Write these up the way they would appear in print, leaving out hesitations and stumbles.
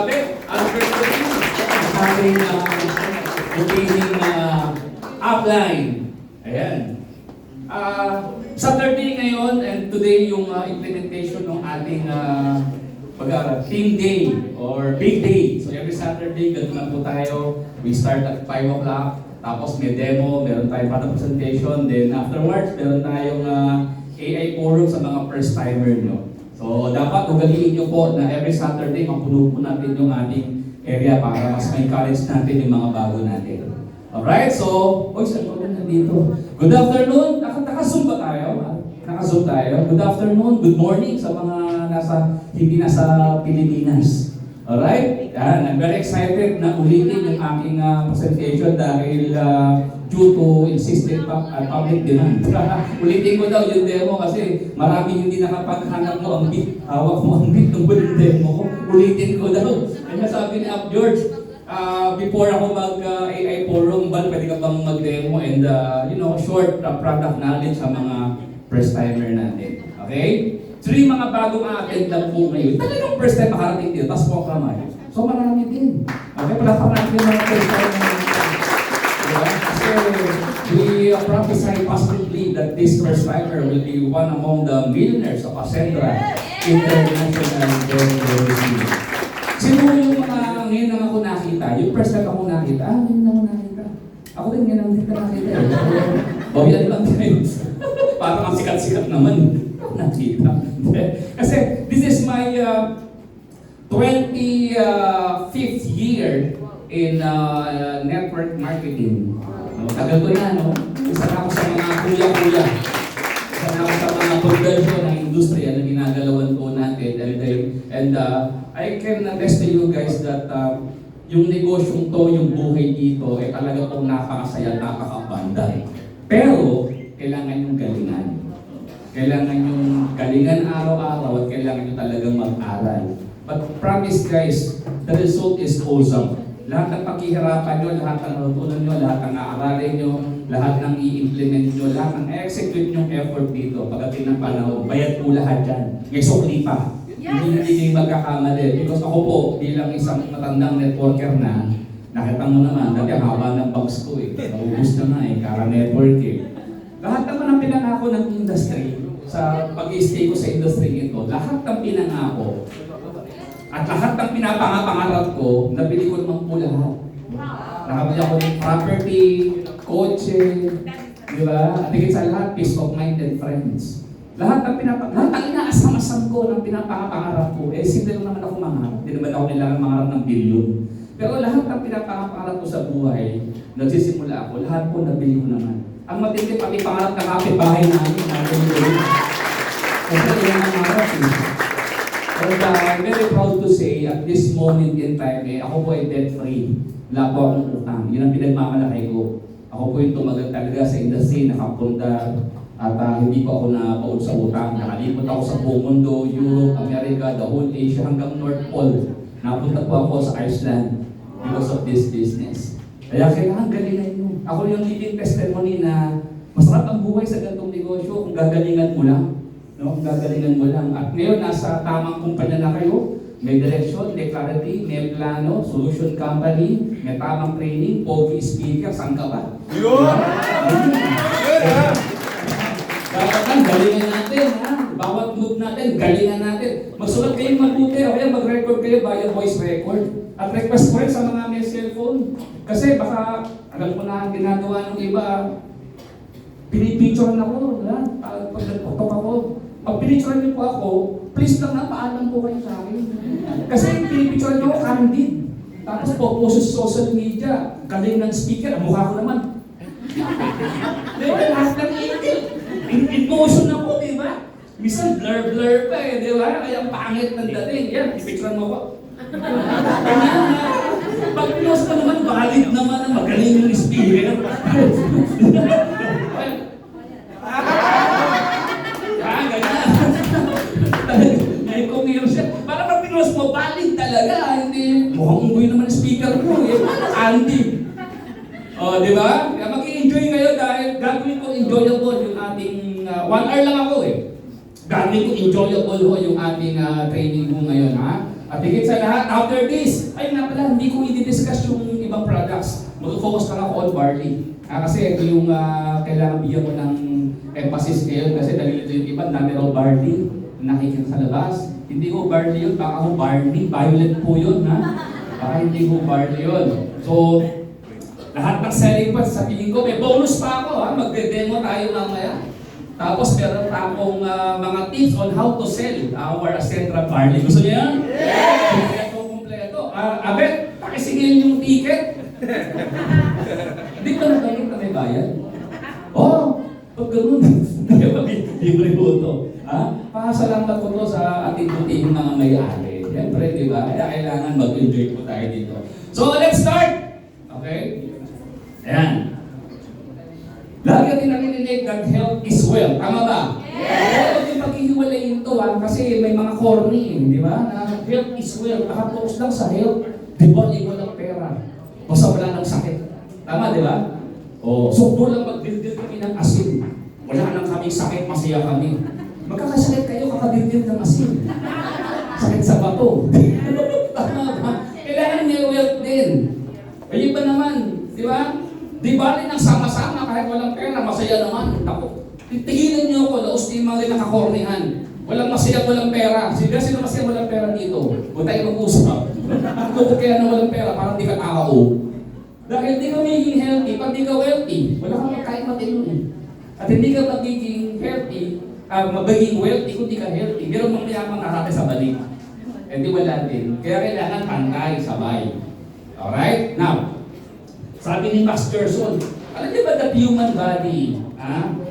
Grabe, Albert Lee, ating opening upline. Ayan. Saturday ngayon and today yung implementation ng ating team day or big day. So every Saturday, ganun lang po tayo. We start at 5 o'clock. Tapos may demo, meron tayong product presentation. Then afterwards, meron tayong AI forum sa mga first timer nyo. So dapat ugaliin nyo po na every Saturday, mapuno po natin yung ating area para mas ma-encourage natin yung mga bago natin. Alright, so, saan po nandito? Good afternoon. Naka-zoom ba tayo? Naka-zoom tayo. Good afternoon, good morning sa mga hindi nasa Pilipinas. Alright? Yan, I'm very excited na ulitin yung aking presentation dahil due to insistent public demand. Ulitin ko daw yung demo kasi maraming hindi nakapaghanap mo ang beat. Hawak mo ang beat ng buong demo ko. Ulitin ko daw. Kaya sabi ni Up George, before ako mag-AI forum, pwede ka bang mag-demo and short product knowledge sa mga first timer natin. Okay? So yung mga bagong a-attend lang po ngayon, talagang first time makarating dito, tapos po kamay. So marami din. Okay, wala pa natin yung mga first time na diba? Kasi we prophesy positively that this first timer will be one among the millionaires of Ascendra International University. Sino yung mga ngayon lang ako nakita? Yung first time ako nakita, ngayon lang ako nakita. Ako din ngayon lang dito nakita. Bawian lang tayo. Parang ang sikat-sikat naman. Nakita. Kasi this is my 25th year in network marketing. Tagal ko na, no? Isa na ako sa mga kuya-kuya. Isa na ako sa mga production ng industriya na ginagalawan po natin. And I can attest to you guys that yung negosyong to, yung buhay dito, ay talaga pong napakasaya, napaka-abundant. Pero, kailangan yung galingan. Kailangan yung galingan araw-araw at kailangan nyo talagang mag-aral. But promise guys, the result is awesome. Lahat ng paghihirapan nyo, lahat ng natutunan nyo, lahat ng aaralin nyo, lahat ng i-implement nyo, lahat ng execute nyo effort dito, pagdating ng panahon, bayad po lahat dyan. May sukli pa. Hindi magkakamali. Because ako po, bilang isang matandang networker na, nakita mo naman, dati haba ng bags ko eh. Naubos na nga eh, kara network eh. Lahat naman ang pinangako ng industry, sa pag-i-stay ko sa industry ito, lahat ng pinangako, at lahat ng pinapangarap ko, nabili ko naman po lahat. Nakabili ako ng property, kotse, di ba? At higit sa lahat, peace of mind and friends. Lahat ng inaasam-asam ko ng pinapangarap ko, simple lang naman ako mangarap. Hindi naman ako nilang mangarap ng bilyon. Pero lahat ng pinapangarap ko sa buhay, nagsisimula ako, lahat po nabili ko naman. Ang matindi, pati pangarap na kapitbahay namin, natin yung kasi ilang nangarap eh. And I'm very proud to say, at this moment in time, ako po ay debt-free. Wala po akong utang. Yun ang pinagmamalaki ko. Ako po yung tumagal talaga sa industry, nakapunta, at hindi po ako napaul sa utang. Nakalipot ako sa buong mundo, Europe, America, the whole Asia, hanggang North Pole. Napunta po ako sa Iceland because of this business. Kaya kailangan galingan nyo. Ako yung living testimony na masarap ang buhay sa ganitong negosyo kung gagalingan mo lang. No? Kung gagalingan mo lang. At ngayon, nasa tamang kumpanya na kayo. May direction, may clarity, may plano, solution company, may tamang training, pogi speaker, saan ka ba? Yun! Dapat lang, galingan natin, ha? Bawat move natin, galingan natin. Magsulat kayong mabuti, o kaya mag-record kayo via voice record. At request ko rin sa mga may cellphone. Kasi baka, alam ko na ang ginagawa ng iba, pinipicturean ako, pag nagputok ako. Pag pinicturean niyo po ako, please lang na, paalam po kayo sa akin. Kasi pinipicturean niyo ako, candid. Tapos po, post sa social media, galing ng speaker, ang mukha ko naman. Diba, lahat ng emotion ako, diba? Minsan blur-blur pa eh, diba? Kaya pangit ng dating. Yan, ipicturean mo ko. Pag pinost ka naman, valid naman na magaling yung speaker. Ngayon siya. Para pag pinost mo, valid talaga. Hindi, mukhang unggoy naman yung speaker ko. Andy. O, di ba? Kaya mag-i-enjoy kayo dahil gagawin ko enjoyable yung ating 1 hour lang ako eh. Gagawin ko enjoyable ho yung ating training mo ngayon, ha? At higit sa lahat, after this, ay nga pala, hindi ko i-discuss yung ibang products. Mag-focus lang ako on barley. Kasi ito yung kailangan bigyan ko ng emphasis ngayon kasi dahil ito yung iba, dami raw barley nakikita sa labas. Hindi ko barley yun, baka ko barley, violet po yun, ha? Baka hindi ko barley yun. So, lahat ng selling points, sabihin ko, may bonus pa ako, ha? Magde-demo tayo mamaya. Tapos meron pa akong mga tips on how to sell our Central Barley. Gusto niyo yan? Yeah! Kompleto. Abet, pakisingil yung ticket. Hindi ko na kayo na may bayad. Oh, pag ganun, libre po ito. Pasalamat ko to sa ating puting mga may-ari. Siyempre, di ba? Kaya kailangan mag-enjoy po tayo dito. So, let's start! Okay? Ayan. Lagi natin nakikinig that health is wealth. Tama ba? Yes! Huwag yung paghihiwalayin ito kasi may mga corny, di ba? Na health is wealth. Nakapokus lang sa health. Di ba, ikaw ng pera. Basta wala ng sakit. Tama, di ba? O, sukdo lang magdildil kami ng asin. Wala nang kaming sakit, masaya kami. Magkakasakit kayo kakadildil ng asin. Sakit sa bato. Tama ba? Kailangan may wealth din. Ay, iba naman, di ba? Di ba rin ang sama-sama kahit walang pera, masaya naman. Ako, tigilan niyo ako, laos di mga rin nakakornihan. Walang masaya, walang pera. Sino masaya, walang pera dito? Huwag tayo mag-usap. Kung kaya na walang pera, parang di ka tao. Dahil di ka magiging healthy, pag di ka wealthy, wala kang magkain matino eh. At hindi ka magiging healthy, magiging wealthy kung di ka healthy. Meron mga mayamang nakate sa balik. Hindi wala din. Kaya kailangan pantay, sabay. Alright? Now, sabi ni Pastor Son, alam niyo ba that human body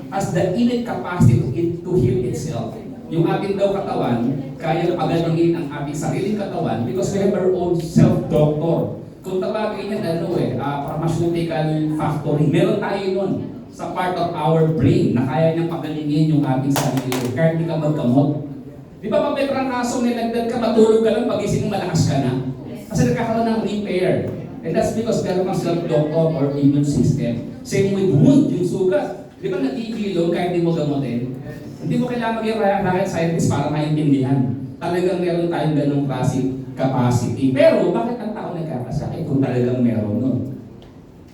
has the innate capacity to heal itself? Yung ating daw katawan, kaya pagalingin ang ating sariling katawan because we have our own self-doctor. Kung tawagin niya, pharmaceutical factory, meron tayo nun sa part of our brain na kaya niyang pagalingin yung ating sarili. Kahit hindi ka magkamot. Di ba pag may trangkaso, nilagdag ka, matulog ka lang, pagising malakas ka na? Kasi nagkakaroon ng repair. And that's because meron kang self-doctor or immune system. Same with wound, yung sugat. Di ba nag-i-heal kahit di mo gamutin? Hindi mo kailangan maging rocket scientist para maintindihan. Talagang meron tayong ganong klaseng capacity. Pero bakit ang tao nagkakasakit kung talagang meron nun?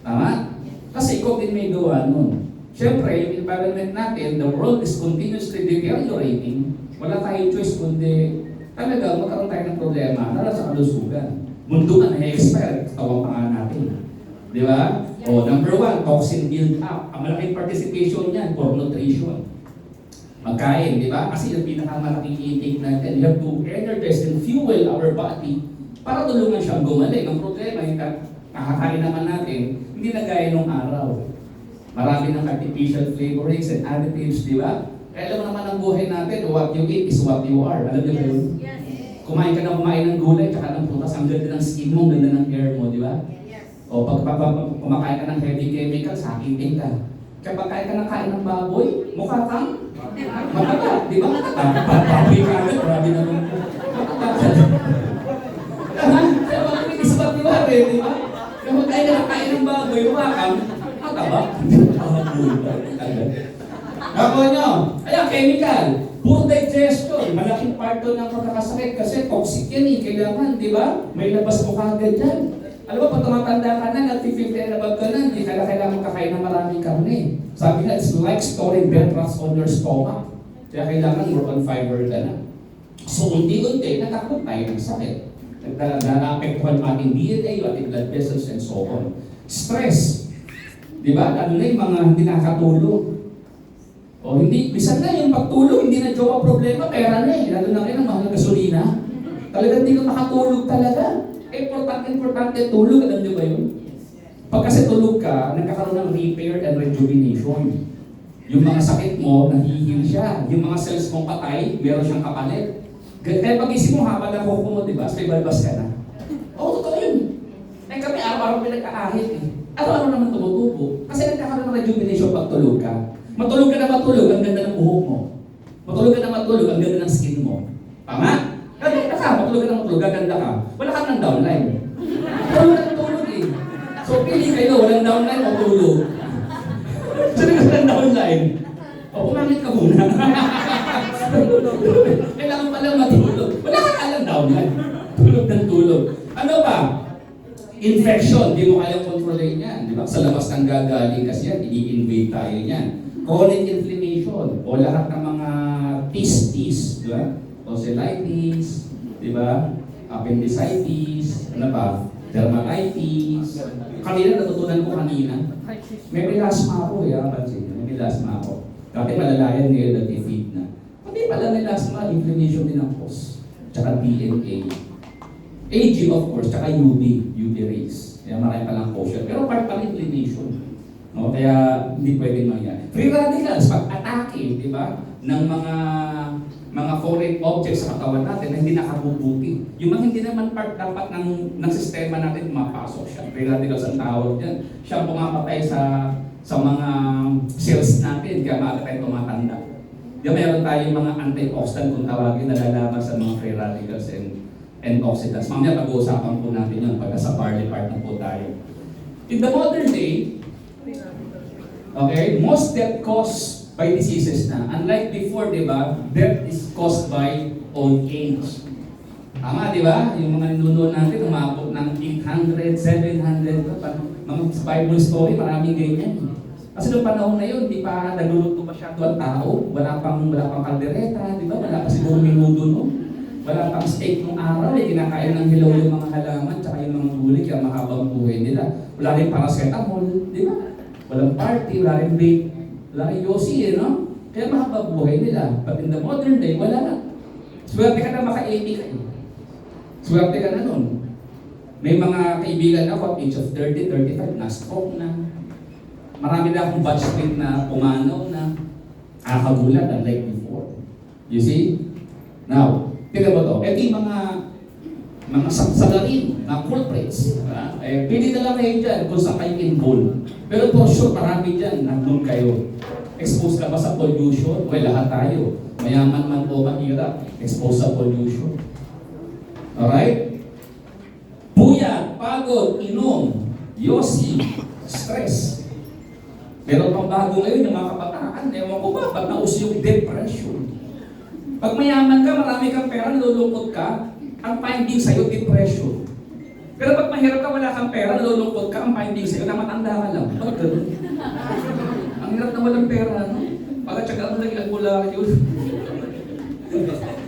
Tama? Kasi ikaw din may gawa nun. Siyempre, yung environment natin, the world is continuously deteriorating. Wala tayong choice kundi talaga magkaroon tayo ng problema lalo sa kalusugan. Mundo na na-expire, tawag pa nga natin. Di ba? O, number one, toxin build-up. Ang malaking participation niyan, for nutrition. Magkain, di ba? Kasi yung pinakamalaking intake natin, you have to energize and fuel our body para tulungan siyang gumaling. Ang problema, yung nakakain naman natin, hindi na gaya nung araw. Marami ng artificial flavorings and additives, di ba? Kaya alam mo naman ang buhay natin, what you eat is what you are. Alam niyo ba yun? Kumain ka na kumain ng gulay, tsaka ng prutas, ang ganda ng skin mo, ang ganda ng hair mo, di ba? O pag kumakain ka ng heavy chemicals, hakitin ka. Kapag kain ng baboy, mukha kang mataba, di ba? Baboy ka agad, grabe naman. Kaya bakit isbat di ba, di ba? Kapag kain ng baboy, mukha kang mataba. Ako nyo, ayan, chemical. Poor digestion, malaking part doon ng pagkakasakit kasi toxic yan eh, kailangan, di ba? May labas mo kagad yan. Alam mo, pag tumatanda ka na, nag-50 and above ka na, hindi ka na kailangan kakain ng maraming karne. Sabi na, it's like storing bed rats on your stomach. Kaya kailangan more on fiber ka na. So, unti-unti, natakot tayo ng sakit. Nag-apektuhan ating DNA, ating blood vessels, and so on. Stress. Di ba? Ano na yung mga hindi nakatulog? O hindi, bisan na yung pagtulog, hindi na jowa problema, pera na eh. Lalo na rin ang mahal na gasolina. Talagang hindi ka makatulog talaga. Importante tulog, alam niyo ba yun? Pag kasi tulog ka, nagkakaroon ng repair and rejuvenation. Yung mga sakit mo, nahihil siya. Yung mga cells mong patay, meron siyang kapalit. Kaya pag-isip mo, habang nakuha mo, diba? May balbas ka na. Oo, totoo yun. Eh kami, araw-araw pinag-aahit eh. Araw-araw naman tumutubo. Kasi nagkakaroon ng rejuvenation pag tulog ka. Matulog ka na matulog, ang ganda ng buhok mo. Matulog ka na matulog, ang ganda ng skin mo. Tama? Ganda ka, matulog ka na matulog, gaganda ka. Wala ka ng downline. Tulog ka ng tulog eh. So pili kayo, walang downline o tulog. Sino ka ng downline? O kumamit ka muna. Kailangan pala matulog. Wala ka alam downline. doon. Ano ba? Infection, di mo kayang kontrolin yan. Di ba? Sa labas kang gagaling kasi yan, i-invade tayo yan. Chronic inflammation, o lahat ng mga testes, di ba? Tonsillitis, di ba? Appendicitis, ano ba? Dermatitis. Kanina, natutunan ko kanina. May melasma ako pansin nyo. May melasma ako. Dati malalayan ngayon na defeat na. Pati pala melasma, inflammation din ang cause. Tsaka DNA. AG of course, tsaka UV rays. Kaya marami palang cause. Pero part pa inflammation. No? Kaya hindi pwedeng mangyari. Free radicals, pag-atake, di ba? Ng mga foreign objects sa katawan natin na hindi nakabubuti. Yung mga hindi naman part dapat ng sistema natin mapasok siya. Free radicals ang tawag dyan. Siya pumapatay sa mga cells natin, kaya maaga tayo tumatanda. Yung meron tayong mga antioxidant kung tawagin na lalaban sa mga free radicals and oxidants. Mamaya pag-uusapan po natin yun pagka sa barley part na po tayo. In the modern day, okay, most death caused by diseases na. Unlike before, di ba, death is caused by old age. Tama, di ba? Yung mga ninuno natin, umabot ng 800, 700, mga Bible story, maraming ganyan. Kasi noong panahon na yun, di pa nagluluto masyado ang tao, wala pang kaldereta, di ba? Wala pa siguro minudo, no? Wala pang steak nung araw, kinakain ng hilaw yung mga halaman, tsaka yung mga gulay, kaya mahabang buhay nila. Wala rin paracetamol, di ba? Walang party, wala rin vape, wala rin yosi, no? Kaya mahabang buhay nila. But in the modern day, wala na. Swerte ka na maka-80 ka. Swerte ka na nun. May mga kaibigan ako at age of 30, 35, na-stroke na. Marami na akong batchmate na pumanaw na. Akagulat, unlike before. You see? Now, tignan mo to. Ito yung mga salarin na culprits. Pili na lang kayo dyan kung saan kayo involved. Pero for sure, marami dyan, nandun kayo. Exposed ka ba sa pollution? Well, lahat tayo. Mayaman man o mahirap, exposed sa pollution. Alright? Puyat, pagod, inom, yosi, stress. Meron pang bago ngayon yung mga kabataan. Ewan ko ba, ba't nauso yung depression? Pag mayaman ka, marami kang pera, nalulungkot ka, ang finding sa'yo, depression. Pero pag mahirap ka, wala kang pera, nalulungkot ka, ang finding sa'yo, na matanda ka lang. Bakit ganun? Ang hirap na walang pera, no? Pagkatsaga mo lang ilang mula yun.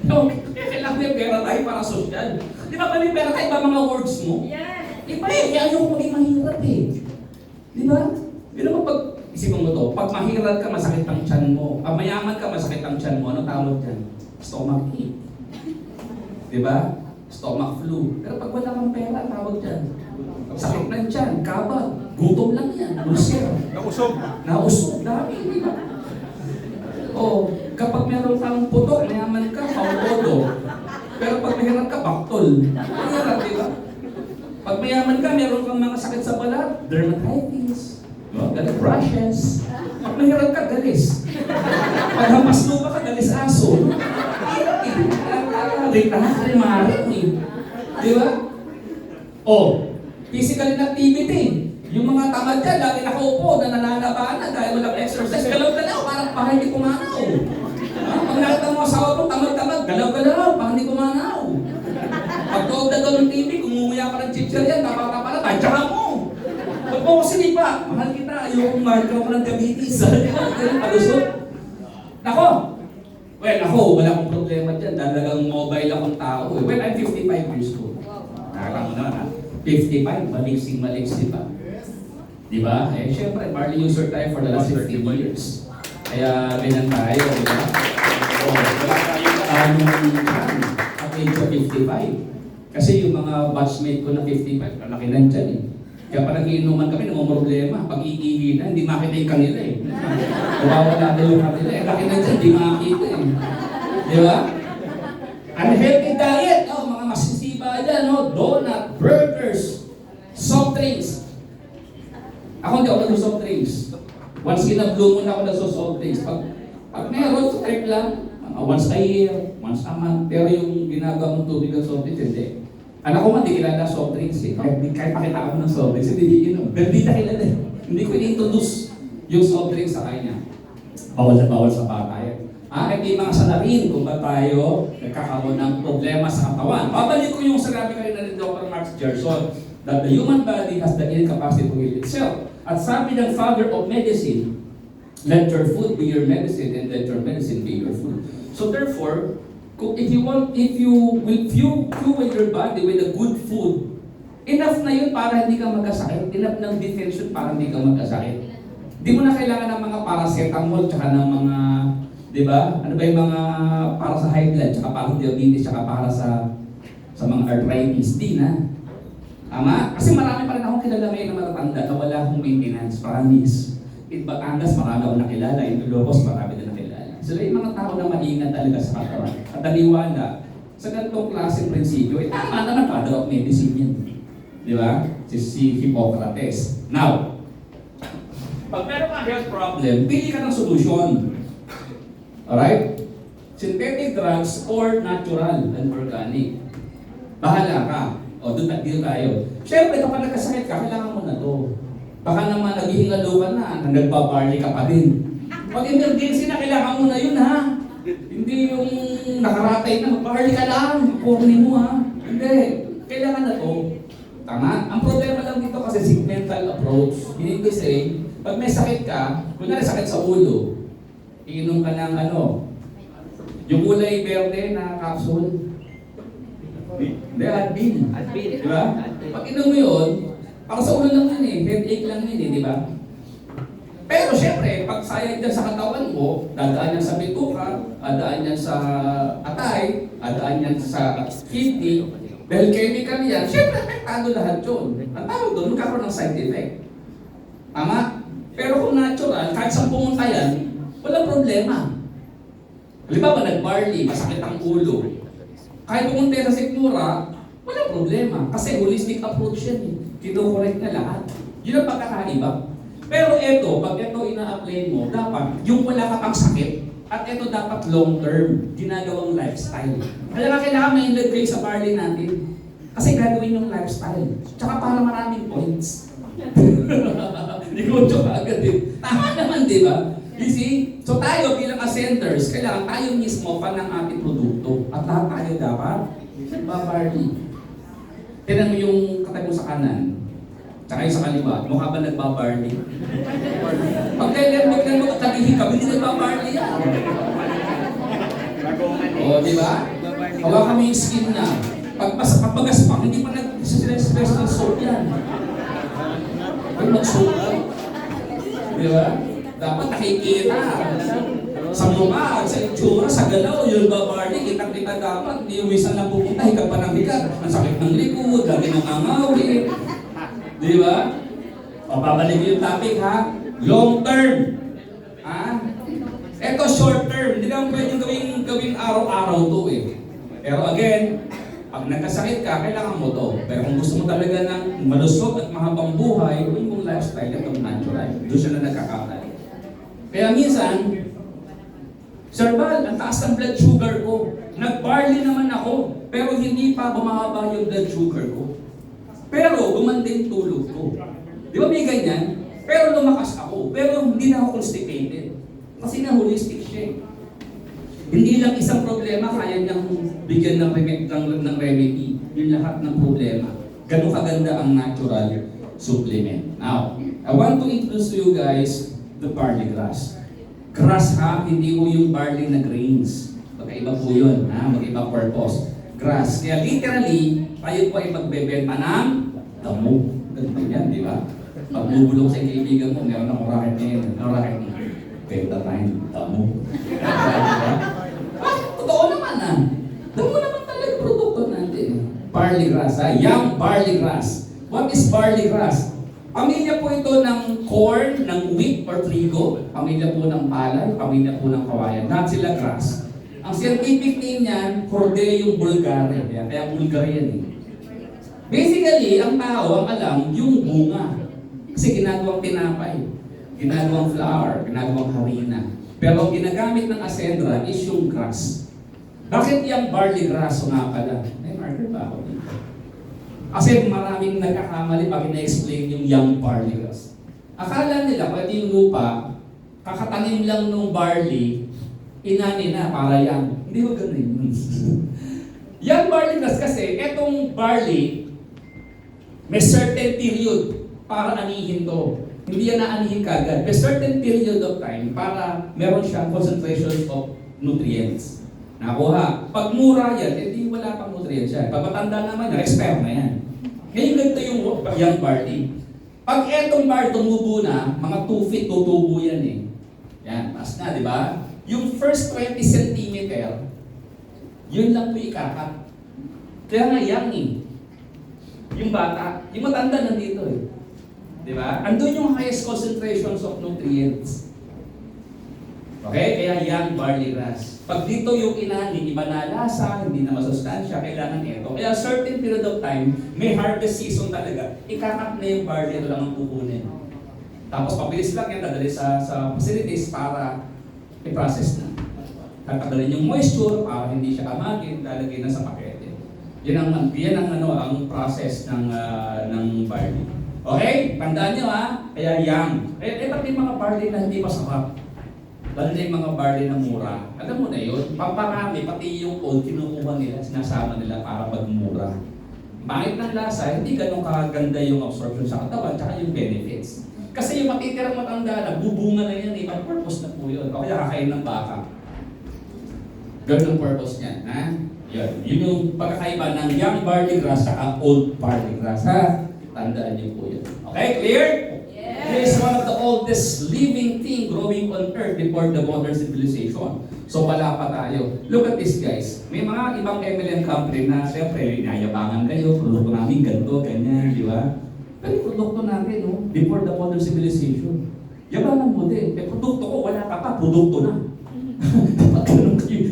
No, kailangan may pera tayo para social. Di ba may pera tayo ba mga words mo? Yes! Iba ayaw ko maging mahirap Di ba? Di naman pag, isipin mo to, pag mahirap ka, masakit ang tiyan mo. Pag mayaman ka, masakit ang tiyan mo. Ano tawag dyan? Stomach ache. Di ba? Stomach flu. Pero pag wala kang pera, tawag dyan. Sakit ng tiyan, kabag, gutom lang yan, ulcer. Nausog, dami, di ba? O, kapag meron kang putok, mayaman ka, paulodo. Pero pag mahirap ka, baktol. Mahirap, di ba? Pag mayaman ka, meron kang mga sakit sa balat, dermatitis, galit rashes. Pag mahirap ka, galis. Pag hamas lupa ka, galis aso. Di ba? O, physical inactivity. Yung mga tamad dyan, lagi nakaupo na nananabana dahil walang exercise. Galaw-galaw, parang hindi kumanaw. Pag nakita mo asawa mo, tamad-tamad, galaw-galaw, parang hindi kumanaw. Pag tuog na doon ng TV, kumumuya ka ng chichar yan, tapata-pala, tansya mo. Pag mo ko sinipa, mahal kita, ayokong marka ko ng diabetes. Palusot. Nako! Well, ako, wala akong problema dyan. Dalagang mobile akong tao. Well, I'm 55 years old. Nakala mo naman ha? 55, maliksing-maliksi pa. Di ba? Eh, syempre, barley user tayo for the last 15 years. Kaya, ganyan tayo, di ba? So, wala tayong at age of 55. Kasi yung mga batchmate ko na 55, malaki nandyan eh. Kaya pa nag-iinuman kami, namumroblema. Pag iihi na, hindi makita yung kanila eh. Nawawala na yung kanila eh. Laki nandyan, hindi makita eh. Di ba? Unhealthy diet, mga masisiba dyan, donut, burgers, soft drinks. Ako hindi ako nag-soft drinks. Once in a blue moon ako nag-soft drinks. Pag meron, trip lang. Once a year, once a month. Pero yung ginagawa mong tubig ng soft drinks, hindi. Anak ko man, di kilala soft drinks eh. Kahit pakita ako ng soft drinks, hindi inom. Pero di na kilala eh. Hindi ko in-introduce yung soft drinks sa kanya. Bawal na bawal sa bata yan. Ito yung mga salarin kung ba tayo nagkakaroon ng problema sa katawan. Babalik ko yung sinabi kayo na ni Dr. Max Gerson that the human body has the innate capacity to heal itself. At sabi ng father of medicine, let your food be your medicine and let your medicine be your food. So therefore, if you will fuel your body with a good food, enough na yun para hindi ka magkasakit. Enough ng defense yun para hindi ka magkasakit. Hindi mo na kailangan ng mga paracetamol, tsaka ng mga, di ba? Ano ba yung mga para sa high blood, tsaka para sa diabetes, tsaka para sa mga arthritis. Di na. Tama? Kasi marami pa rin akong kilala ngayon na matatanda na wala akong maintenance, promise. In Batangas, marami akong nakilala. In Ilocos, marami na nakilala. Sila yung mga tao na maingat talaga sa katawan. At naniwala sa ganitong klaseng prinsipyo, tama naman, father of medicine yan. Di ba? Si Hippocrates. Now, pag meron kang health problem, pili ka ng solusyon. Alright? Synthetic drugs or natural and organic. Bahala ka. O, doon tayo. Siyempre, kapag nagkasakit ka, kailangan mo na to. Baka naman naghihingalo ka na, nagbabarley ka pa din. Pag emergency na, kailangan mo na yun, ha? Hindi yung nakaratay na, magbarley ka lang, kukunin mo, ha? Hindi. Kailangan na to. Tama? Ang problema lang dito kasi segmental approach. Meaning to say, pag may sakit ka, kunwari sakit sa ulo, iinom ka ng yung kulay berde na capsule. Hindi, Advil. Diba? Pag inom mo yun, para sa ulo lang yun headache lang yun di ba? Pero syempre, pag sayang dyan sa katawan mo, dadaan yan sa bituka, dadaan yan sa atay, dadaan yan sa kidney, dahil chemical yan, syempre, apektado lahat yun. Ang tawag doon, magkakaroon ng side effect. Tama? Pero kung natural, kahit saan pumunta yan, walang problema. Halimbawa, nag-barley, masakit ang ulo. Kahit pumunta sa sikmura, walang problema. Kasi holistic approach yan Kino-correct na lahat. Yun ang pagkakaiba. Pero ito, pag ito ina-apply mo, dapat yung wala ka pang sakit, at ito dapat long-term, ginagawang lifestyle. Kaya nga kailangan may ilagay sa barley natin. Kasi gagawin yung lifestyle. Tsaka para maraming points. Negosyo ka agad Tama naman, di ba? You see? So tayo bilang ascenders, kailangan tayo mismo pa ng ating produkto. At lahat tayo dapat barley. Tignan mo yung katay mo sa kanan. Tsaka yung sa kaliwa, mukha ba nagbabarley? Pag tignan mo at nagihikab, hindi nagbabarley yan. O, di ba? Hawa kami yung skin na. Pag pagaspak, hindi pa nag-special soap yan. Ay, mag-soap ka. Di ba? Dapat nakikita. Sa mukha, sa itsura, sa galaw, yung babarley, kitang-kita dapat. Hindi yung isang lang pupunta, hikap pa ng hikap. Ang sakit ng likod, lagi ng angawin. Di ba? O, babalik yung topic, ha? Long term. Ha? Ito short term. Hindi naman pwedeng gawing araw-araw to Pero again, pag nagkasakit ka, kailangan mo to. Pero kung gusto mo talaga ng malusog at mahabang buhay, huwag mong lifestyle at natural. Doon siya na nagkakakali. Kaya minsan, Sir Val, ang taas ng blood sugar ko. Nag-barley naman ako, pero hindi pa bumababa yung blood sugar ko. Pero gumanda yung tulog ko. Di ba may ganyan? Pero lumakas ako. Pero hindi na ako constipated. Kasi na holistic siya Hindi lang isang problema kaya niyang bigyan ng remedy. Yung lahat ng problema. Ganun kaganda ang natural supplement. Now, I want to introduce to you guys the barley grass. Grass hindi mo yung barley na grains. Magkaiba po yun, magkaiba purpose. Grass. Kaya literally, tayo po ay magbebenta ng damo. Ganito yan, di ba? Pag bubulong sa kaibigan mo, meron akong racket ngayon. Ano racket niya? Benta tayo, damo. Diba? Totoo naman Damo naman talaga produkto natin. Barley grass, young barley grass. What is barley grass? Pamilya po ito ng corn, ng wheat or trigo. Pamilya po ng palay, pamilya po ng kawayan. Lahat sila grass. Ang scientific name niyan, Cordeum vulgare. Kaya vulgare yan Basically, ang tao ang alam yung bunga. Kasi ginagawang tinapay, ginagawang flour, ginagawang harina. Pero ang ginagamit ng Ascendra is yung grass. Bakit yung barley grass nga pala? May marker ba ako dito? Kasi maraming nagkakamali pag ina-explain yung young barley grass. Akala nila pwede yung lupa, kakatanim lang nung barley, inani na para young. Hindi ko ganun yun. Young barley grass kasi, etong barley, may certain period para anihin to. Hindi yan naanihin kagad. May certain period of time para meron siyang concentrations of nutrients. Nakuha. Pag mura yan, hindi wala pang nutrients yan. Pag matanda naman, expire na yan. Ngayon ganito yung young barley. Pag etong barley tumubo na, mga 2 feet tutubo yan eh. Yan, taas na, di ba? Yung first 20 centimeter, yun lang po ikakat. Kaya nga young eh. Yung bata, yung matanda nandito eh. Di ba? Andun yung highest concentrations of nutrients. Okay? Kaya young barley grass. Pag dito yung inani, iba na lasa, hindi na masustansya, kailangan ito. Kaya certain period of time, may harvest season talaga. Ikakat na yung barley, ito lang ang kukunin. Tapos pabilis lang yan, dadali sa facilities para i-process na. Tatanggalin yung moisture para hindi siya kamagin, lalagay na sa pakete. Yan ang process ng barley. Okay? Tandaan nyo ha? Kaya young. Pati mga barley na hindi masarap. Lalo na yung mga barley na mura. Alam mo na yun, paparami, pati yung old, kinukuha nila, sinasama nila para magmura. Bakit ng lasa, hindi ganun kaganda yung absorption sa katawan, tsaka yung benefits. Kasi yung matitirang matanda na, bubunga na yan, ibang purpose na po yun. O kaya kakain ng baka. Ganun ang purpose niyan, ha? Yun yung pagkakaiba ng young barley grass sa old barley grass, ha? Tandaan niyo po yun. Okay, clear? It is one of the oldest living thing growing on earth before the modern civilization. So wala pa tayo. Look at this guys. May mga ibang MLM company na siyempre inayabangan kayo, produkto namin ganito, ganyan, di ba? Pero yung produkto natin, no? Before the modern civilization. Yabangan mo din. Produkto ko, wala ka pa, produkto na.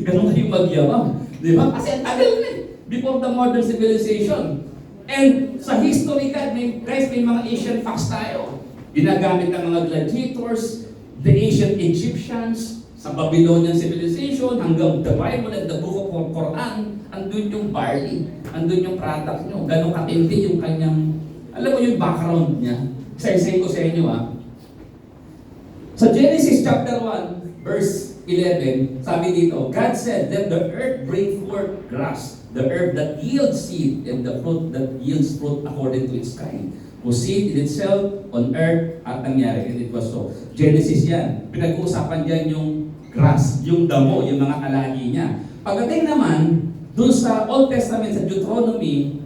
Ganun kayo magyabang. Di ba? Kasi ang tagal na before the modern civilization. And sa history guys, may mga ancient facts tayo. Ginagamit ng mga gladiators, the ancient Egyptians, sa Babylonian civilization, hanggang the Bible and the book of Quran, andun yung barley, andun yung product nyo. Ganun katindi yung kanyang, alam mo yung background niya. Isa-isay ko sa inyo Sa Genesis chapter 1, verse 11, sabi dito, God said, let the earth bring forth grass, the herb that yields seed, and the fruit that yields fruit according to its kind. Whose seed in itself on earth at nangyari, and it was so. Genesis yan. Pinag-uusapan dyan yung grass, yung damo, yung mga alagi niya. Pagdating naman, dun sa Old Testament, sa Deuteronomy,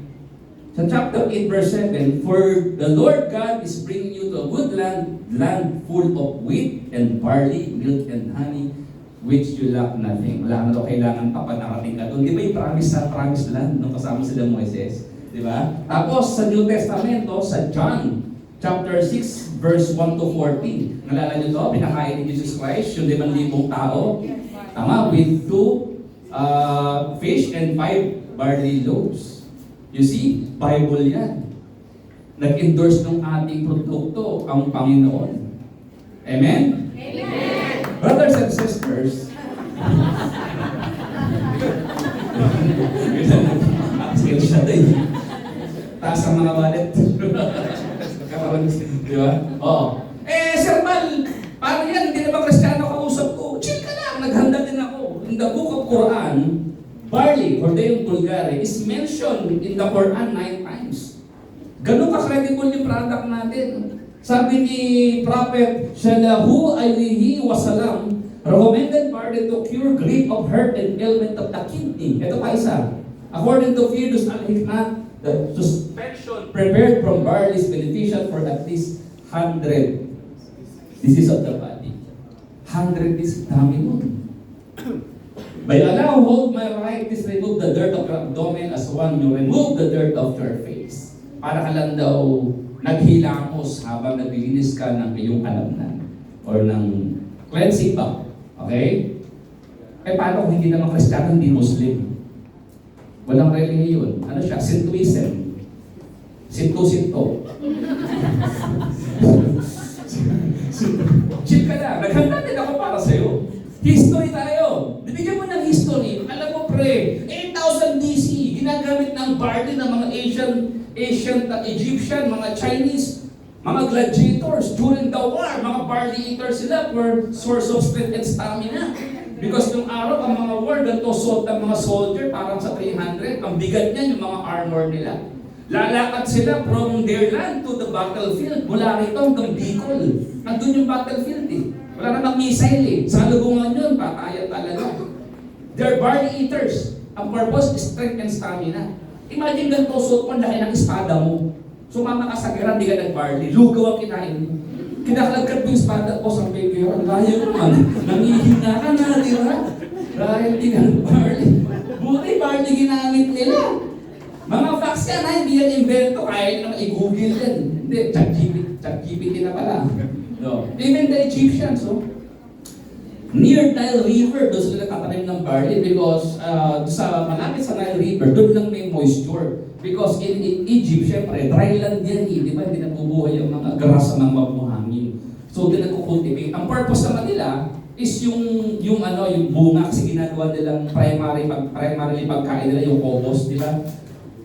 sa chapter 8, verse 7, for the Lord God is bringing you to a good land full of wheat and barley, milk and honey, which you lack nothing. Wala na daw kailangan pa nakarating ka doon. Di ba yung promise land nung kasama sila Moises? Di ba? Tapos sa New Testamento, sa John chapter 6, verse 1 to 14. Nalala nyo to? Pinakain ni Jesus Christ, yung 5,000 tao. Tama, with 2 fish and 5 barley loaves. You see, Bible yan. Nag-endorse ng ating produkto ang Panginoon. Amen? Amen! Brothers and sisters, skill siya din. Taas ang mga wallet. Di ba? Oo. Sir Mal, paano yan? Hindi naman Kristiyano kausap ko. Chill ka lang, naghanda din ako. In the book of Quran, barley, or Deum Vulgare, is mentioned in the Quran 9 times. Ganun ka-credible yung product natin. Sabi ni Prophet Shallallahu Alaihi Wasallam, recommended barley to cure grief of heart and ailment of the kidney. Ito pa isa. According to Firdus al-Hikmah, the suspension prepared from barley is beneficial for at least 100 diseases of the body. 100 diseases, dami nun. By Allah, hold my right, please remove the dirt of your abdomen as one you remove the dirt of your face. Para ka lang daw naghilamos habang naglilinis ka ng iyong alamnan or ng cleansing bath. Okay? Paano kung hindi naman Kristiyano, hindi Muslim? Walang relihiyon. Ano siya? Sintoism. Sinto-sinto. Chill ka na. Naghanda din ako para sa'yo. History tayo. Bibigyan mo ng history. Alam mo pre, 8,000 BC, ginagamit ng barley ng mga Asian, Egyptian, mga Chinese, mga gladiators during the war, mga barley eaters sila for source of strength and stamina. Because nung araw, ang mga war, ganito suot ng mga soldier, parang sa 300, ang bigat niyan yung mga armor nila. Lalakad sila from their land to the battlefield. Mula rito hanggang Bicol. Nandun yung battlefield eh. Wala namang missile eh. Sa lubungan yun, patayan talaga. They're barley eaters. Ang purpose is strength and stamina. Imagine ganito suot mo, dahil ng espada mo. Sumama ka sa gera, di ka nag-barley. Lugaw ang kinain mo. Kinakalagkat mo yung espada ko sa peyo. Ang layo naman. Nangihina ka na, di ba? Dahil di ka nag-barley. Buti barley ginamit nila. Mga facts yan ha, hindi yan invento. Kaya naman i-google yan. Hindi, ChatGPT na pala. No. Even the Egyptians, near Nile River, doon sila nakatanim ng barley because sa malapit sa Nile River, doon lang may moisture. Because in Egypt, syempre, dry land yan di ba? Hindi nabubuhay yung mga grass ng magmuhangin. So, din nagkukultivate. Ang purpose naman nila is yung bunga kasi ginagawa nilang primarily pagkain nila, yung kobos, di ba?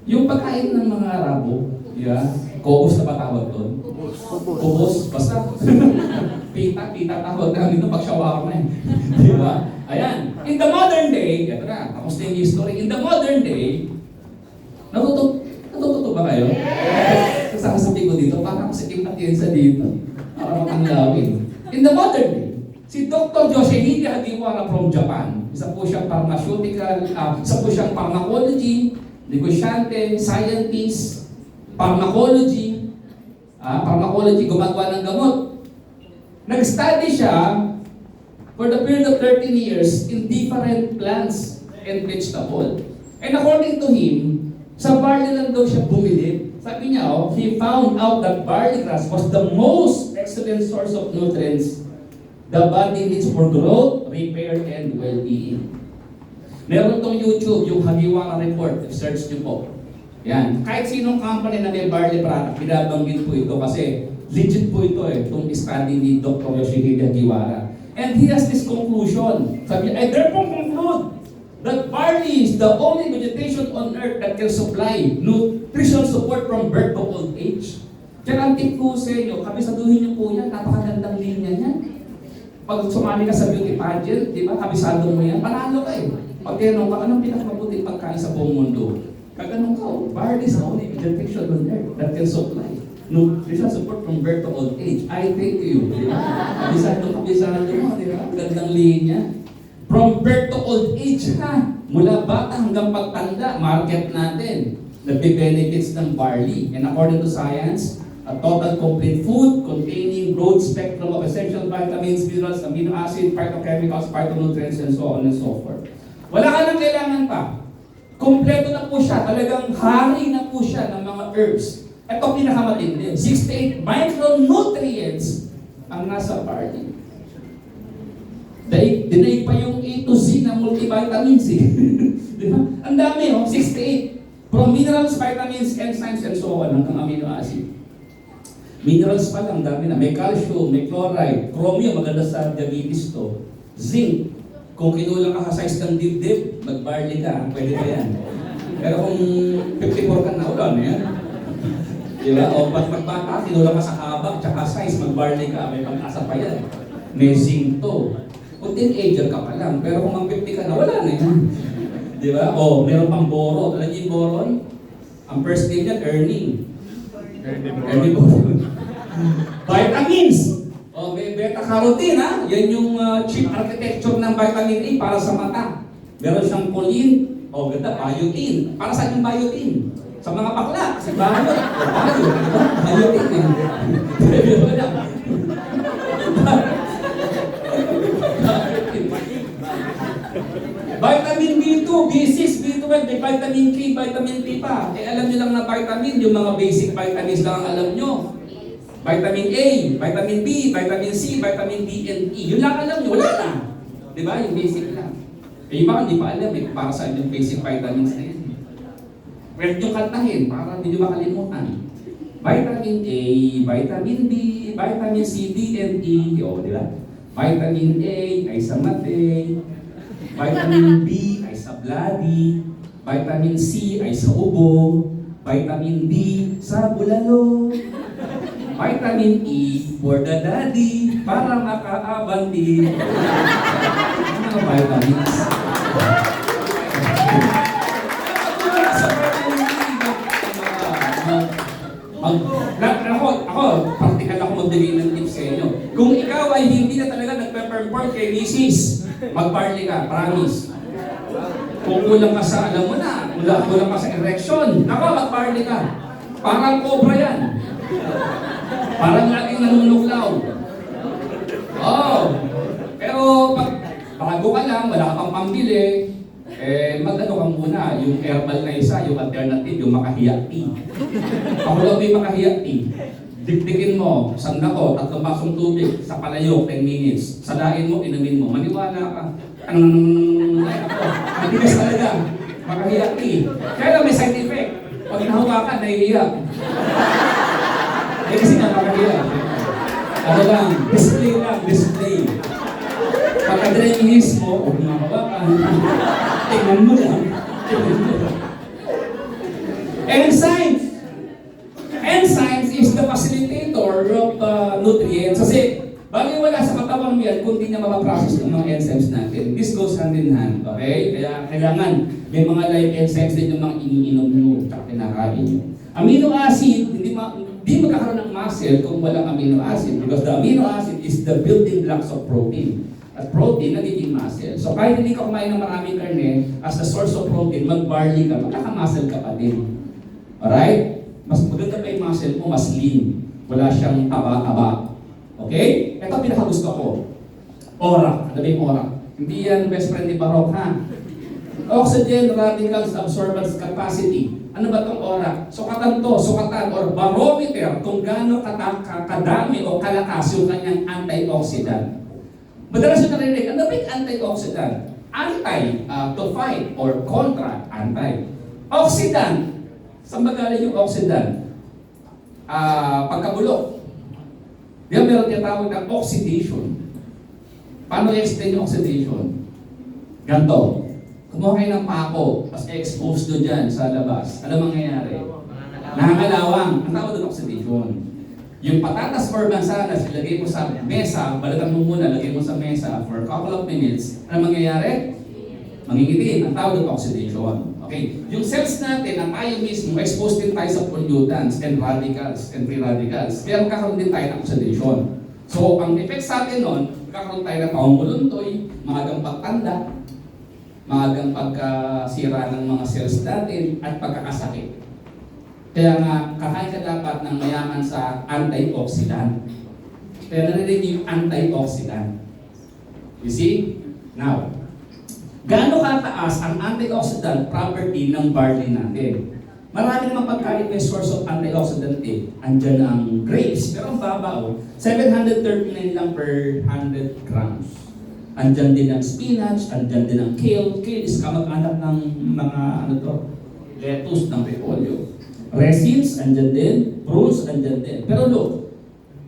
Yung pagkain ng mga Arabo, kobos na ba tawag doon? Kobos, basta. Pita tawag namin ito pag shawarma eh. Di ba? Ayan. In the modern day, ito na, tapos na yung history. In the modern day, natututo ba kayo? Yes! Sasasabi ko dito, parang si Kim Atienza dito. Para makanglawin. In the modern day, si Dr. Yoshihide Hagiwara from Japan, isa po siyang pharmaceutical, isa po siyang pharmacology, negosyante, scientist, pharmacology, gumagawa ng gamot. Nag-study siya for the period of 13 years in different plants and vegetable. And according to him, sa barley lang daw siya bumili. Sabi niya, he found out that barley grass was the most excellent source of nutrients the body needs for growth, repair, and well-being. Meron tong YouTube, yung Hagiwara Report, search niyo po. Yan. Kahit sinong company na may barley product, binabanggit po ito kasi legit po ito itong study ni Dr. Yoshihide Hagiwara. And he has this conclusion. Sabi niya, I therefore conclude that barley is the only vegetation on earth that can supply nutritional support from birth to old age. Kaya ang tip ko sa inyo, kabisaduhin niyo po yan, napakagandang linya niyan. Pag sumali ka sa beauty pageant, di ba, kabisado mo yan, panalo ka eh. Pag tinanong ka, anong pinakamabuting pagkain sa buong mundo? Kaganong ka, barley is the only vegetation on earth that can supply nutritional support from birth to old age. I thank you. Di ba? Kabisado mo, di ba? Gandang linya. From birth to old age, mula bata hanggang pagtanda, market natin. Nagbe-benefits ng barley. And according to science, a total complete food containing broad spectrum of essential vitamins, minerals, amino acid, phytochemicals, phytonutrients, and so on and so forth. Wala ka nang kailangan pa. Kompleto na po siya. Talagang hari na po siya ng mga herbs. Ito pinakamatindi. 68 micronutrients ang nasa barley. Dinaig pa yung A to Z na multivitamins eh. Di ba? Ang dami 68. From minerals, vitamins, enzymes, and so on, hanggang amino acid. Minerals pa lang, dami na. May calcium, may chloride, chromium, maganda sa diabetes to. Zinc. Kung kinulang ka sa size ng dibdib, mag-barley ka, pwede pa yan. Pero kung 54 ka na, wala na yan. Diba? O pag magbata, kinulang ka sa habang, tsaka size, mag-barley ka, may pag-asa pa yan. May zinc to. Kung teenager ka pa lang, pero kung mag-50 ka na, wala na yan. Diba? O, meron pang boron. Alam niyo yung boron? Ang first name niya, Ernie. Ernie boron. Vitamins! O, may beta-carotene, ha? Yan yung chief architecture ng vitamin A para sa mata. Meron siyang choline, o ganda, biotin. Para saan yung biotin? Sa mga bakla, kasi bio. Biotin eh. Vitamin B2, B6, B12, may vitamin K, vitamin P pa. Eh alam nyo lang na vitamin, yung mga basic vitamins lang ang alam nyo. Vitamin A, vitamin B, vitamin C, vitamin D and E. Yun lang alam nyo, wala na. Diba? Yung basic lang. Eh iba hindi pa alam eh, para saan yung basic vitamins na yun. Pwede nyo kantahin, para hindi nyo makalimutan. Vitamin A, vitamin B, vitamin C, D and E. O, diba? Vitamin A ay sa mate. Vitamin B ay sa bloody. Vitamin C ay sa ubo. Vitamin D sa bulalo. Vitamin E for the daddy, para makaabanti. Ano mga vitamins? Ako, practical ako magbigay ng tips sa inyo. Kung ikaw ay hindi na talaga nagpe-perform kay misis, mag-barley ka, promise. Kung kulang ka sa, alam mo na, kulang ka sa erection, nako, mag-barley ka. Parang cobra yan. Parang laging nanunuglaw. Oh, pero pag bago ka lang, wala ka pang pambili, mag-ano ka muna, yung herbal na isa, yung alternative, yung makahiya tea. Ako lang may makahiya tea. Dikdikin mo, sandako, 3 basong tubig, sa palayok, 10 minutes. Sadain mo, inumin mo. Maniwala ka. Matigas talaga. Makahiya tea. Kaya lang may side effect. Pag nahawakan, nahihiya. Kasi nga makahiya. Ano lang, display lang, display. Pagka-drenihis mo, huwag mo makawakan. Tingnan mo lang. Enzymes. Enzymes is the facilitator of nutrients. Kasi bagay wala sa katawan mo yan kung di niya mapaprocess ng mga enzymes natin. This goes hand in hand. Okay? Kaya kailangan may mga live enzymes din yung mga iniinom nyo at kinakain nyo. Amino acid, di magkakaroon ng muscle kung walang amino acid because the amino acid is the building blocks of protein. At protein, nagiging muscle. So kahit hindi ka kumain ng maraming karne, as a source of protein, mag-barley ka, magkaka-muscle ka pa din. Alright? Mas maganda pa yung muscle mo, mas lean. Wala siyang taba-taba. Okay? Ito pinakagusto ko. Aura. Ano ba yung aura? Hindi yan best friend ni Barok, ha? Oxygen, radicals, absorbance capacity. Ano ba itong aura? Sukatan to, sukatan, or barometer kung gaano kadami o kalakas yung kanyang antioxidant. Madalas yung narinig, ano ba yung antioxidant? Anti, to fight, or contra, anti. Oxidant. Saan ba galing yung oxidant? Pagkabulok. Di ba meron tinatawag na oxidation? Paano i-explain yung oxidation? Ganto. Kumuha kayo ng pako, tapos expose doon dyan sa labas. Ano mangyayari? Nangangalawang. Ang tawag doon oxidation. Yung patatas or mansanas, ilagay mo sa mesa, balatan mo muna, lagay mo sa mesa for a couple of minutes. Ano mangyayari? Mangingitin. Ang tawag doon oxidation. Okay. Yung cells natin, ang tayo mismo, exposed din tayo sa pollutants and radicals and free radicals. Kaya magkakaroon din tayo ng oxidation. So, ang effect sa atin nun, magkakaroon tayo ng paumuluntoy, maagang pagtanda, maagang pagkasira ng mga cells natin, at pagkakasakit. Kaya nga, kakain ka dapat ng mayaman sa antioxidant. Kaya narinig yung antioxidant. You see? Now, gaano kataas ang antioxidant property ng barley natin? Marami namang pagkain may source of antioxidant eh. Andyan ang grapes, pero ang baba oh, 739 lang per 100 grams. Andyan din ang spinach, andyan din ang kale. Kale is kamag-anak ng mga lettuce ng repolyo. Resins, andyan din. Prunes, andyan din. Pero look,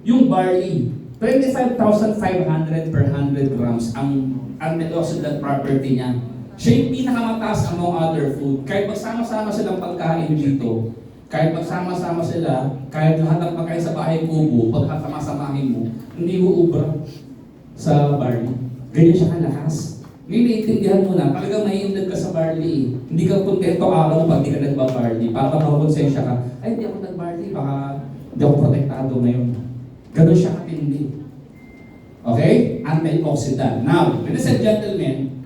yung barley, 25,500 per 100 grams ang antioxidant property niya. Siya yung pinakamataas among other food. Kahit magsama-sama silang pagkain dito, kahit magsama-sama sila, kahit lahat ng pagkain sa bahay kubo, pagkakamasamahin mo, hindi uubra sa barley. Ganyan siya kalakas. Ngayon, naiintindihan mo na, talagang naiindag ka sa barley. Hindi ka kontento araw pag di ka nagba-barley. Para makakonsensya ka, ay hindi ako nag-barley, baka hindi ako protektado ngayon. Ganun siya katindi. Okay? Antioxidant. Now, ladies and gentlemen,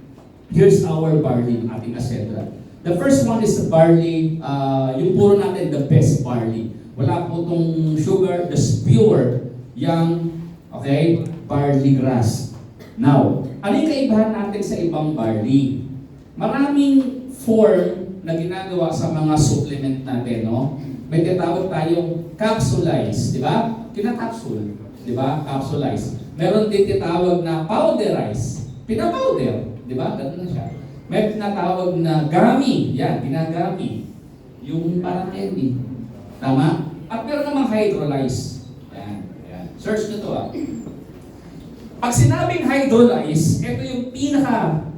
here's our barley, ating asedra. The first one is the barley, yung puro natin, the best barley. Wala po itong sugar, the pure, young, okay, barley grass. Now, ano yung kaibahan natin sa ibang barley? Maraming form na ginagawa sa mga supplement natin, no? May tinatawag tayong capsulize, di ba? Kinakapsul, di ba? Capsulize. Meron din tinatawag na powderize. Pinapowder, di ba? Ganun na siya. May tinatawag na gummy, yan, ginagami. Yung parang candy. Tama? At meron namang hydrolyze. Yan, yan. Search nyo to ah. Pag sinabing hydrolyze, ito yung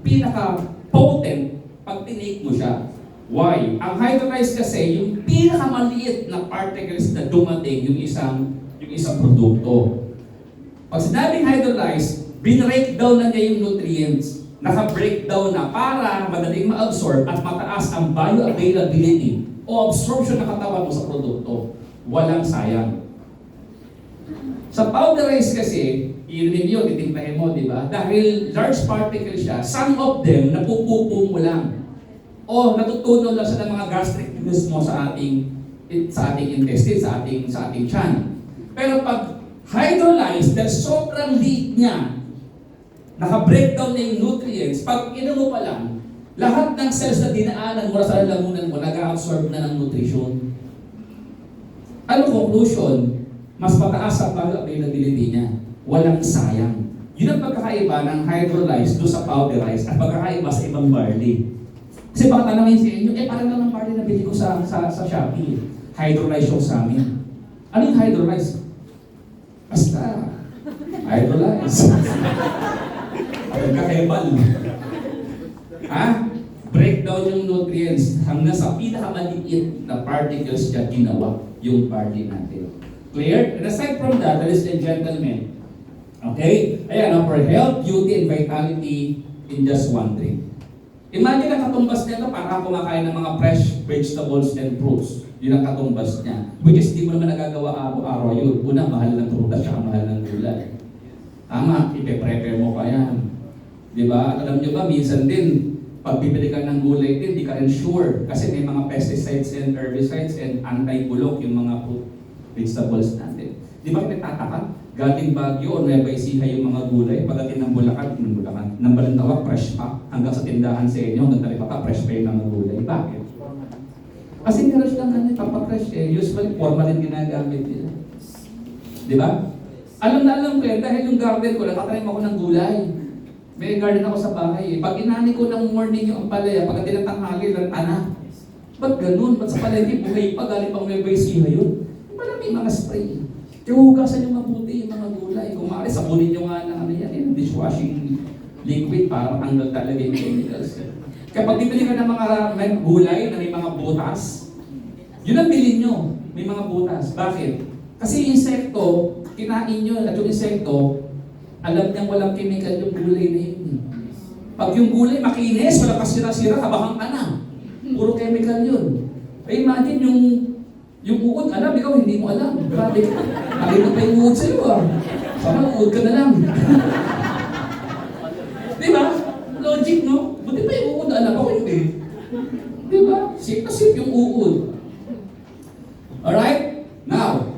pinaka-potent pag tinake mo siya. Why? Ang hydrolyzed kasi, yung pinakamaliit na particles na dumating yung isang produkto. Pag sinabing hydrolyzed, binreakdown na niya yung nutrients. Naka-breakdown na para madaling ma-absorb at mataas ang bioavailability o absorption ng katawan mo sa produkto. Walang sayang. Sa powderized kasi, i-renew yun, titimplahin mo, di ba? Dahil large particle siya, some of them napupupo mo lang. O natutunan lang siya ng mga gastric juice mo sa ating intestine, sa ating tiyan. Pero pag hydrolyzed, dahil sobrang liit niya, naka-breakdown na yung nutrients, pag inom mo pa lang, lahat ng cells na dinaanan mo sa lalamunan mo, nag-absorb na ng nutrition. Ano conclusion? Mas mataas ang bioavailability niya. Walang sayang. Yun ang pagkakaiba ng hydrolyzed do sa powderized at pagkakaiba sa ibang barley. Kasi baka tanongin sa inyo, parang lang ang barley na bili ko sa Shopee. Hydrolyzed yung sa amin. Ano yung hydrolyzed? Basta, hydrolyzed. Pagkakaibal. Ha? Breakdown yung nutrients hanggang sa pinakamaliit na particles niya ginawa yung barley natin. Clear? And aside from that, ladies and gentlemen, okay? Ayan, for health, beauty, and vitality in just one drink. Imagine ang katumbas nito para kumakain ng mga fresh vegetables and fruits. Yun ang katumbas niya. Which is, di mo naman nagagawa araw-araw yun. Una, mahal ng prutas, saka mahal ng gulay. Tama, ipe-prepare mo pa yan. Di ba? At alam nyo ba, minsan din, pag bibili ka ng gulay din, di ka rin sure. Kasi may mga pesticides and herbicides and anti-bulok yung mga fruit vegetables natin. Di ba nagtataka? Galing Baguio o Nueva Ecija yung mga gulay, pagdating ng Bulacan, ng Balintawak, fresh pa. Hanggang sa tindahan sa inyo, hanggang Talipapa, fresh pa yung mga gulay. Bakit? Kasi meron silang papapresh eh. Usually, formalin ginagamit nila. Di ba? Alam na alam ko yan, dahil yung garden ko, nakatanim ako ng gulay. May garden ako sa bahay eh. Pag inani ko ng morning yung ampalaya, pagdating ng tanghali, lantana. Ba't ganun? Ba't sa palengke, buhay pa, galing pang Nueva Ecija yun? Wala may mga spray. Kaya hugasan yung mabuti yung mga gulay. Kung maaari, sabunin nyo nga ng yung dishwashing liquid para matanggal talaga yung chemicals. Kapag bibili ka ng mga gulay na may mga butas, yun ang bilhin nyo, may mga butas. Bakit? Kasi yung insekto, kinain nyo, at yung insekto, alam niyang walang chemical yung gulay na yun. Pag yung gulay makinis, wala pa sira-sira, kabahang ka na. Puro chemical yun. Ay imagine yung uod, alam, ikaw hindi mo alam. Grabe ka. Nakita pa yung uod sa'yo ah. Sana uod ka na lang. Di ba? Logic, no? Buti pa yung uod, alam ako hindi. Di ba? Sip na sip yung uod. Alright? Now,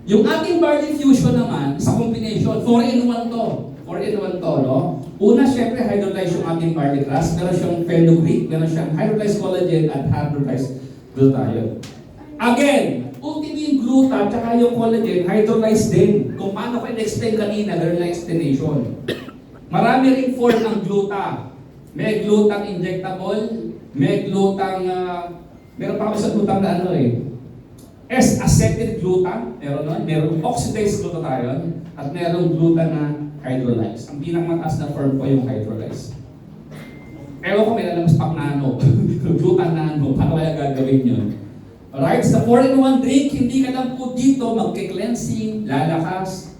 yung ating barley fusion naman, sa combination, 4-in-1 to. 4-in-1 to, no? Una, syempre, hydrolyzed yung ating barley grass. Meron siyang fenugreek, meron siyang hydrolyzed collagen at hydrolyzed glutathione. Again, ultimo yung gluta at yung collagen, hydrolyzed din. Kung paano ko in-explain kanina, ganun lang explanation. Marami ring form ng gluta. May glutang injectable, may glutang, meron pa kami sa glutang na ano eh. S-acetyl glutan, meron oxidized glutathione, at meron glutan na hydrolyzed. Ang pinakamataas na form ko yung hydrolyzed. Ewan ko may alam pak nano, glutan nano, paano kaya gagawin yun? Alright, sa 4-in-1 drink, hindi ka lang po dito magke-cleansing, lalakas,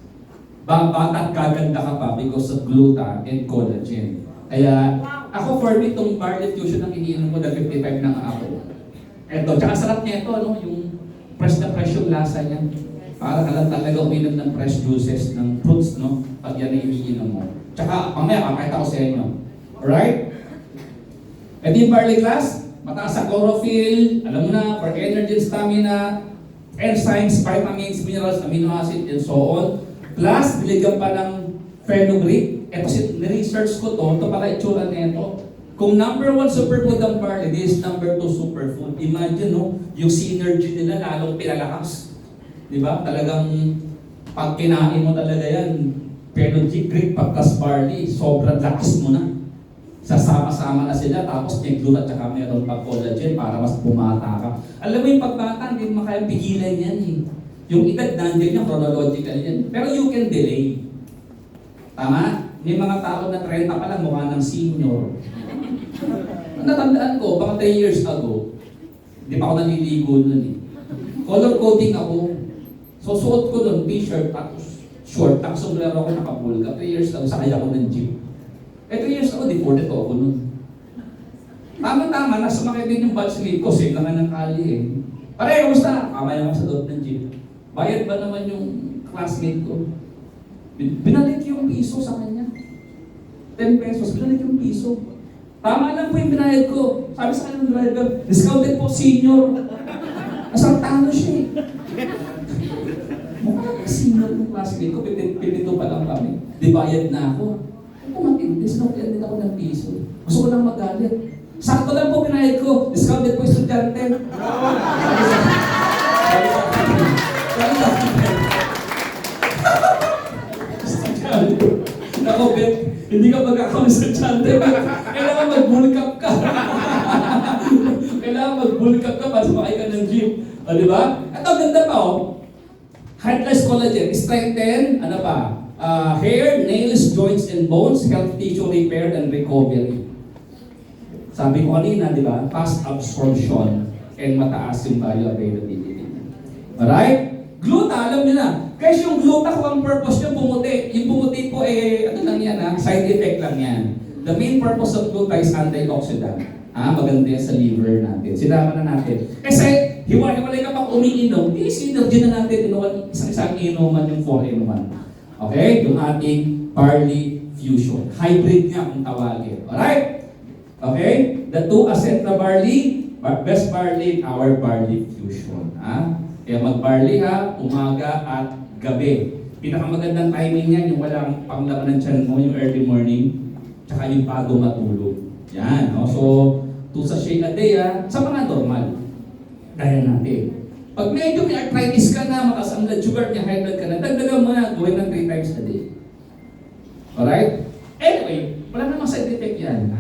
babat at gaganda ka pa because of gluta and collagen. Kaya, ako for me, itong barley fusion ang iniinom ko, dahil 55 na nga ako. Eto, tsaka sarap niya ito, no? Yung fresh na fresh yung lasa niya. Para ka lang talaga uminom ng fresh juices, ng fruits, no? Pag yan ay iniinom mo. Tsaka, mamaya, kakita ko sa inyo. Alright? Ito yung barley glass. Mataas sa chlorophyll, alam mo na, for energy and stamina, enzymes, vitamins, minerals, amino acid, and so on. Plus, biligyan pa ng fenugreek. Ito ni-research ko to, ito pala itsura nito. Kung number 1 superfood ang barley, this is number 2 superfood. Imagine, no, yung synergy nila lalong pinalakas. Di ba? Talagang, pag kinain mo talaga yan, fenugreek pagkas barley, sobrang lakas mo na. Sasama-sama na sila, tapos may glutat at saka meron pa collagen para mas bumata ka. Alam mo yung pagbata, hindi mo kaya pigilan yan eh. Yung edad nandiyan yung chronological yan. Pero you can delay. Tama? May mga tao na 30 pa lang mukha ng senior. natandaan ko, baka 10 years ago, hindi pa ako naliligo nun eh. Color coding ako. So suot ko nun, t-shirt, tapos short, tapos sombrero ako nakapulga. 3 years ago, sakay ako ng jeep. 3 years ago, deported ako nun. Tama-tama, nasa sumakay din yung batchmate ko, same naman ng kali eh. Pare, kamusta? Kamay ako sa loob ng jeep. Bayad ba naman yung classmate ko? Binalik yung piso sa kanya. 10 pesos, binalik yung piso. Tama lang po yung binayad ko. Sabi sa kanya ng driver, discounted po senior. Asartano siya eh. Mukha senior ng classmate ko, pinito pa lang kami. Di bayad na ako. Matindi, sinukyan din ako ng piso. Gusto ko lang magalit. Sakto lang po binayad ko, discounted po estudyante. Ako, Bet, hindi ka magkakaroon sa estudyante. Kailangan mag-bulk-up ka. Kailangan mag-bulk-up ka para sumakay ka ng gym. O, di ba? Ito, ganda pa, oh. Heartless collagen, strengthen, ano pa? Hair, nails, joints, and bones, health tissue repair and recovery. Sabi ko kanina, di ba? Fast absorption and mataas yung bioavailability. Alright? Gluta, alam niyo na. Guys, yung gluta ko ang purpose niya pumuti. Yung pumuti po ano lang yan ha? Side effect lang yan. The main purpose of gluta is antioxidant. Maganda yan sa liver natin. Sinama na natin. Kasi, hiwa-hiwalay ka pang umiinom, i-synergy na natin isang inuman yung 4-in-1. Okay? Yung ating barley fusion. Hybrid nga kung tawagin. Alright? Okay? The two ascent na barley, best barley, our barley fusion. Kaya mag-barley ha, umaga at gabi. Pinakamagandang timing yan, yung walang panglaman ng tiyan mo, yung early morning, tsaka yung bago matulog. Yan. No? So, 2 sachet a day sa mga normal. Kaya natin. Pag medyo may arthritis ka na, mataas ang blood sugar niya, high blood ka na, dagdagan mo na, gawin ng 3 times a day. Alright? Anyway, wala namang side effect yan.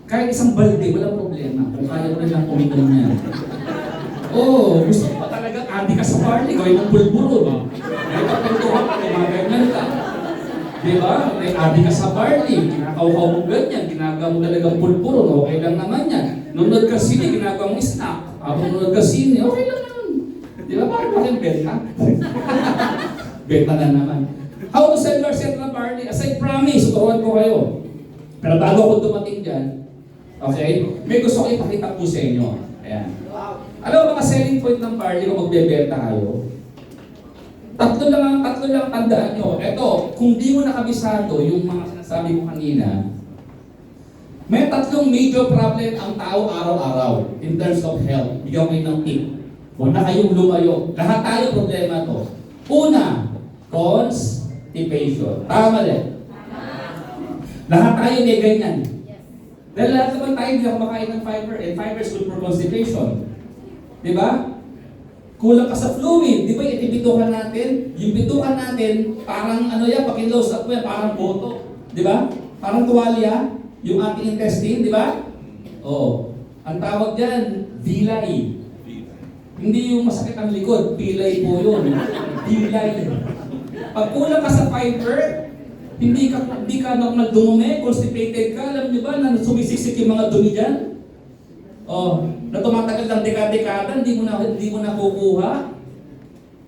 Kahit isang balde, walang problema. Kung kaya mo nilang uminom niya. Gusto mo pa talagang adi ka sa barley, gawin mong pulburo. May pagpuntuhan ka, may mga ganyan ka. Diba? May adi ka sa barley, kinakaw-kaw mo ganyan, ginagawa mo talagang pulburo, okay lang naman yan. Nunod ka sini, ginagawa mong snack. Habang nunod ka sini, okay lang naman. Diba? Parang bakit benta? Benta na naman. How to sell your set na barley? As I promise, turuan ko kayo. Pero bago ako dumating dyan, okay? May gusto ko ipakita po sa inyo. Ayan. Alam mo mga selling point ng barley kung magbebenta kayo? Tatlo lang tandaan nyo. Ito, kung di mo nakabisado yung mga sinasabi ko kanina, may 3 major problem ang tao araw-araw in terms of health. Bigyan ko kayo ng tip. Huwag na kayong lumayo. Lahat tayo problema to. Una, constipation. Tama din. Lahat tayo may ganyan. Dahil lahat naman tayo hindi ako makain ng fiber, and fiber is good for constipation. Diba? Kulang ka sa fluid. Di ba yung bitukan natin? Yung bitukan natin, parang pakilos at parang boto. Di ba? Parang tuwalya, yung ating intestine, di ba? Oo. Ang tawag dyan, villi. Hindi yung masakit ang likod, pilay po yun. Villi. Pag kulang ka sa fiber, hindi ka normal dumumi, constipated ka, alam niyo ba na sumisiksik yung mga dumi dyan? Na tumatagal ng dekada-dekada, hindi mo na kukuha.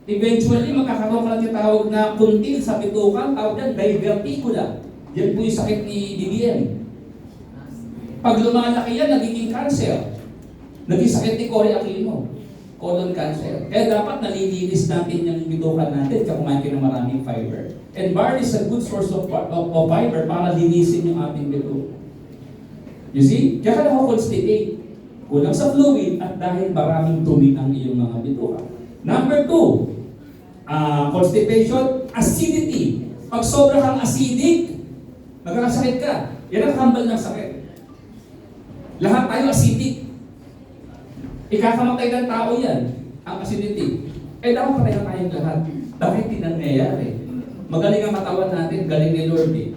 Eventually, magkakaroon ka ng tinatawag na kuntil sa bitukan, tawag yan, diverticula. Yan po yung sakit ni BBM. Pag lumalaki yan, nagiging cancer. Naging sakit ni Cory Aquino. Colon cancer. Kaya dapat nalilinis natin yung bitukan natin kaya kumain ng maraming fiber. And barley is a good source of fiber para linisin yung ating bituka. You see? Kaya ka nako-constipate. Kulang sa fluid at dahil maraming dumi ang iyong mga bituka. Number 2, constipation, acidity. Pag sobra kang acidic, magkakasakit ka. Yan ang kambal ng sakit. Lahat tayo acidic. Ikakamatay ng tao yan, ang acidity. Dapat patay na tayong lahat. Bakit hindi nangyayari? Magaling ang katawan natin, galing ni Lord eh.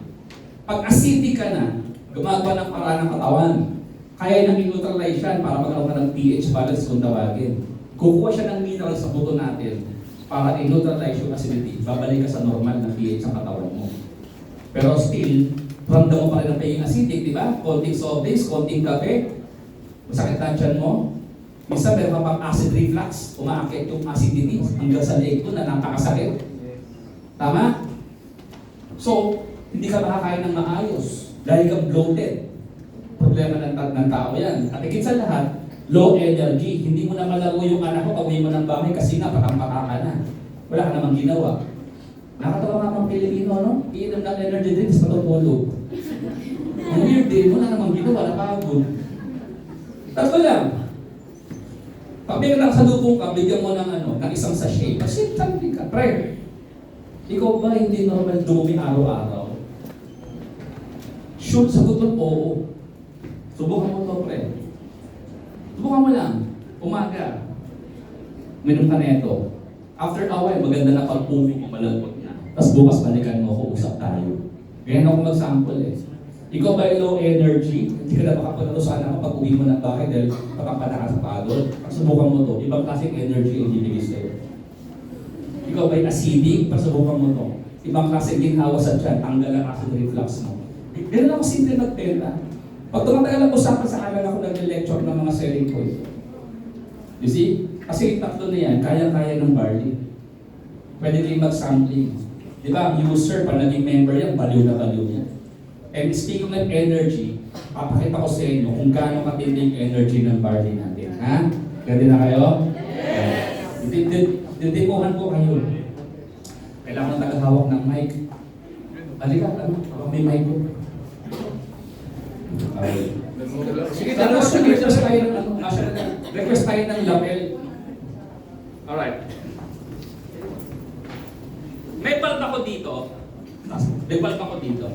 Pag acidic ka na, gumagawa ng paraan ng katawan. Kaya nang i-neutralize yan para magkaroon ka ng pH balance kung tawagin. Kukuha siya ng mineral sa buto natin para i-neutralize yung acidity. Babalik ka sa normal na pH sa katawan mo. Pero still, ramdam mo pa rin ang pagiging acidic, di ba? Konting soft drinks, konting kape, Masakit na ang tiyan mo. Minsan meron ka pang acid reflux, umaakit yung acidity hanggang sa leeg ko na napakasakit. Tama? So, hindi ka makakain ng maayos dahil kang bloated. Problema ng tao yan. At higit sa lahat, low energy. Hindi mo na malaro yung anak mo pag uwi mo ng bahay kasi nga pakampaka ka na. Wala ka namang ginawa. Nakatawa nga pang Pilipino, no? Iinom ng energy drinks patutulog. Ang weird din, wala namang ginawa, napagod. Tatlo lang. Pag may nakasalubong ka, bigyan mo ng isang sachet. Kasi sabi ka, pre, ikaw ba hindi normal dumumi araw-araw? Sure, sagot mo, oo. Subukan mo to, pre. Subukan mo lang. Umaga. Minum ka na ito. After a while, maganda na pag-uwi mo, malambot na. Tapos bukas balikan mo ako, usap tayo. Ganyan ako mag-sample eh. Ikaw ba low energy? Hindi ka na makapunalo sa anak mo pag uwi mo ng bahay dahil pakampana ka sa pagod. Pag subukan mo to, ibang klaseng energy ang ibibigay sa'yo. Ikaw ba'y acidic? Pag subukan mo to, ibang klaseng ginhawa sa tiyan, tanggal ang acid reflux mo. Ganun ako simple magbenta. Pag tumatagal ang usapan sa kanila ako nag-lecture ng mga selling points. You see? Kasi tatlo na yan, kaya-kaya ng barley. Pwede kayong mag-sampling. Di ba, ang user, pag naging member yan, baliw na baliw yan. And speaking of energy, papakita ko sa inyo kung gaano katindi yung energy ng barley natin. Ha? Ganda na kayo? Yes! Didimuhan ko kayo. Kailangan tagahawak ng mic. Halika, may mic ko. Okay. Sige, tapos request tayo ng lapel. Alright. May bulb ako dito. May bulb ako dito.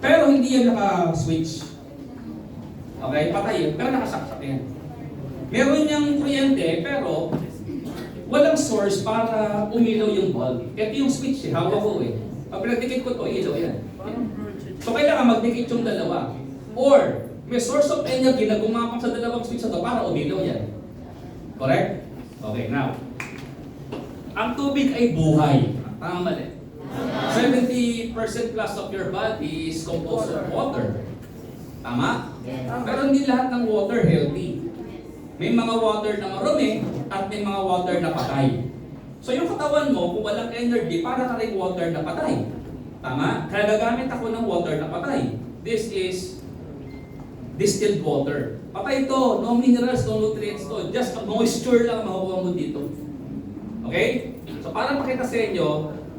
Pero hindi yan naka-switch. Okay, patay yun. Pero nakasaksak yan. Meron niyang kuryente, pero walang source para umilaw yung bulb. Ito yung switch eh, hawak ko eh. Pag pinagdikit ko to, ilaw yan. So kailangan magdikit yung dalawa. Or, may source of energy na gumapang sa dalawang switch na to para umilaw yan. Correct? Okay, now. Ang tubig ay buhay. Tama mali. 70% plus of your body is composed of water. Tama? Pero hindi lahat ng water healthy. May mga water na marumi at may mga water na patay. So yung katawan mo, kung walang energy, para ka rin water na patay. Tama? Kaya gagamit ako ng water na patay. This is distilled water. Patay ito, no minerals, no nutrients to. Just moisture lang makukuha mo dito. Okay? So para makita sa inyo,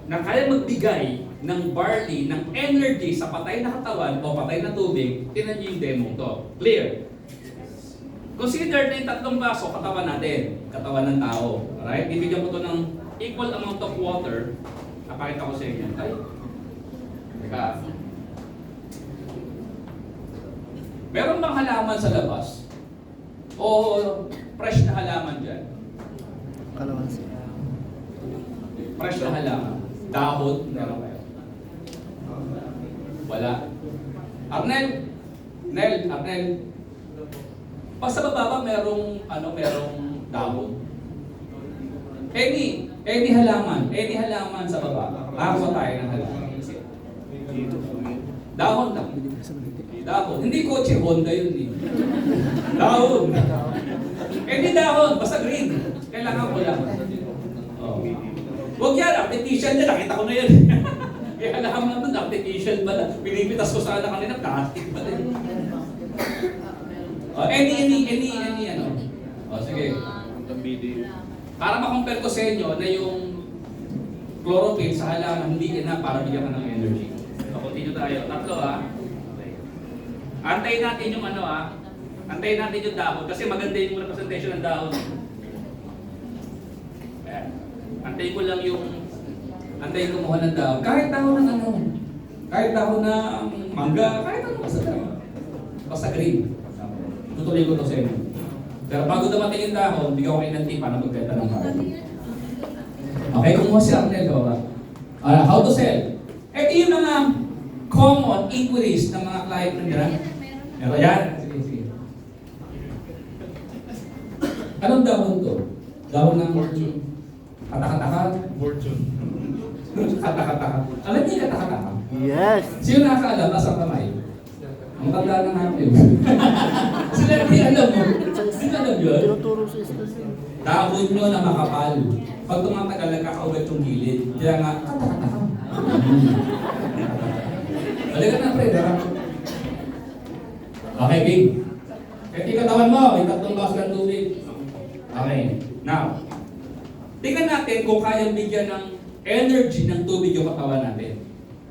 na kaya magbigay ng barley, ng energy sa patay na katawan o patay na tubig, tinan niyo yung demo to. Clear? Consider na yung tatlong baso, katawan natin, katawan ng tao. Alright? Ibigyan ko to ng equal amount of water. Napakita ko sa inyo. Ay, teka. Meron bang halaman sa labas? O fresh na halaman dyan? Kalamansi. Fresh na halaman. Dahon, meron kayo? Wala. Arnel, pag sa baba merong dahon. Any halaman sa baba. Nakakuha tayo ng halaman. Dahon lang. Dahon. Hindi kotse, Honda yun eh. Dahon. Any dahon, basta green. Kailangan ko lang. Oh. Huwag yan, artificial yan. Nakita ko na yan. Kaya alam naman, artificial pala. Pinipitas ko sana kanina, plastic pala. Any, ano. O, sige. Para ma-compare ko sa inyo na yung chlorophyll sa halaman, hindi na para bigyan ka ng energy. So, continue tayo. Tatlo Okay. Antayin natin yung antayin natin yung dahon. Kasi maganda yung representation ng dahon. Ayan. Antayin ko lang antayin ko kumuha ng dahon. Kahit dahon ng kahit dahon ng mangga, kahit ano, basta green. Tutuloy ko to sa inyo. Pero bago dumating yung dahon, bigyan ko kayo ng tip na magbenta ng barley. Okay, kumuha si Arnel, how to sell? Ito yung mga common inquiries ng mga client nila. Meron yan? Sige. Anong dahon to? Dahon ng fortune. Katakataka? Fortune. Katakataka. Alam niyo yung katakataka? Yes! Sino nakakaalam? Nasa kamay? Matanda na nga kayo. Sila hindi alam mo. Hindi alam yun. Tinuturo sa estudyante. Dahon nyo na makapal. Pag tumatagal, nagkakaugat yung gilid. Kaya nga, katakataka. Halika na, pre. Okay, game. Kaya ikatawan mo, yung tatlong baso ng tubig. Okay, now. Tingnan natin kung kayang bigyan ng energy ng tubig yung katawan natin.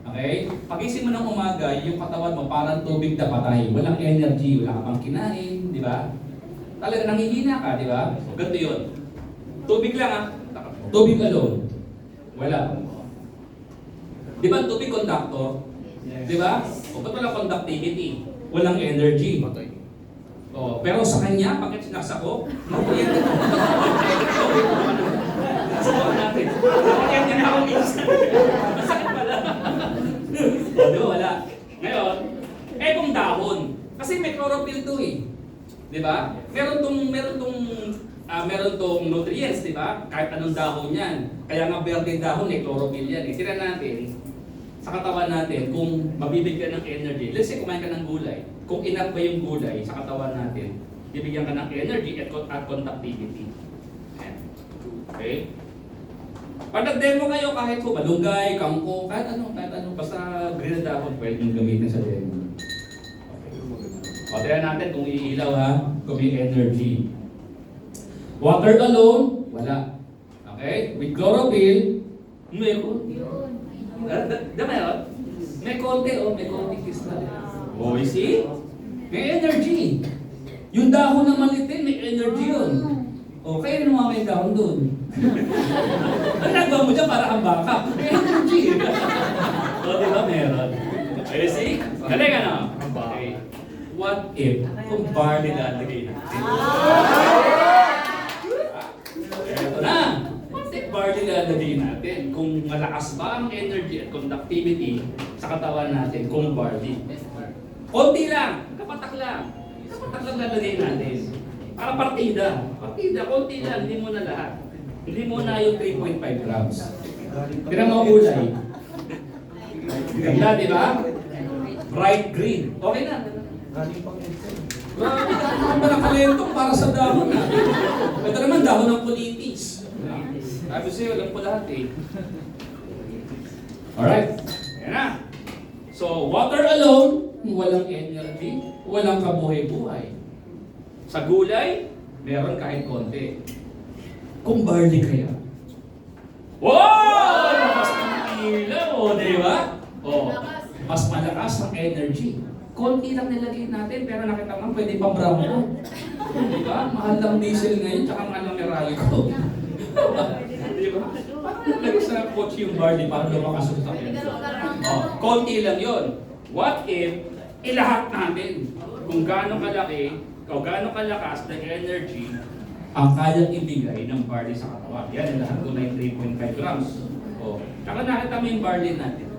Okay? Pagising mo ng umaga, yung katawan mo parang tubig na patay. Walang energy, wala ka pang kinain, di ba? Talaga nangihina ka, di ba? Ganito yun. Tubig lang ah. Tubig alone. Wala. Di ba tubig conductor? Di ba? O ba't walang conductivity? Walang energy. O, pero sa kanya, bakit sinasako? Yan ito. Nasako natin. Yan yan ako minsan. Masakit pala. O, di ba? Wala. Ngayon, kung dahon. Kasi may chlorophyll to eh. Di ba? Meron tong nutrients, di ba? Kahit anong dahon yan. Kaya nga berde dahon, may chlorophyll yan eh. Tira natin, sa katawan natin, kung mabibigyan ng energy, let's say kumain ka ng gulay, kung enough ba yung gulay sa katawan natin, bibigyan ka ng energy at conductivity. Ayan. Okay? Pag nag-demo kayo, kahit po malunggay, kangko, kahit ano, basta green na dahon, pwede yung gamitin sa demo. Okay. O, tira natin kung iilaw ha, kung may energy. Water alone, wala. Okay? With chlorophyll, may konti. May konti may konti kristal. Oh, you see? May energy. Yung dahon na malitin, may energy yun. Okay, ano mga may dahon doon? Ang nagawa mo dyan para kang baka. May energy. O, di ba meron? You see? Galing ano? Okay. What if kung barley lalagay natin? Ito na. What if barley lalagay natin? Kung malakas ba ang energy at conductivity sa katawan natin kung barley? Konti lang. Kapatak lang. Kapatak lang lalagay natin. Para partida. Partida, konti lang. Hindi mo na lahat. Hindi mo na yung 3.5 grams. Tignan mo ang gulay. Ganda, di ba? Bright green. Okay na. Grabe, ano ba nakalentong para sa dahon na? Ito naman, dahon ng politics. Sabi sa'yo, alam ko lahat eh. Alright, yan na. So, water alone, walang energy, walang kabuhay-buhay. Sa gulay, meron kahit konti. Kung barley kaya. Wow! Mas ilaw, di ba? Oh, mas malakas ang energy. Konti lang nilagay natin, pero nakita mo, pwede pang brown ko. Di ba? Mahal lang diesel ngayon, tsaka mahal lang merali ko. Di ba? Paano nilagay sa coach yung barley para lumakas yung sakyan? Oh, konti lang yon. What if, ilahat natin kung gaano kalaki, o gaano kalakas na energy ang kayang ibigay ng barley sa katawan. Yan, lahat ko na yung 3.5 grams. O, tsaka nakita mo yung barley natin.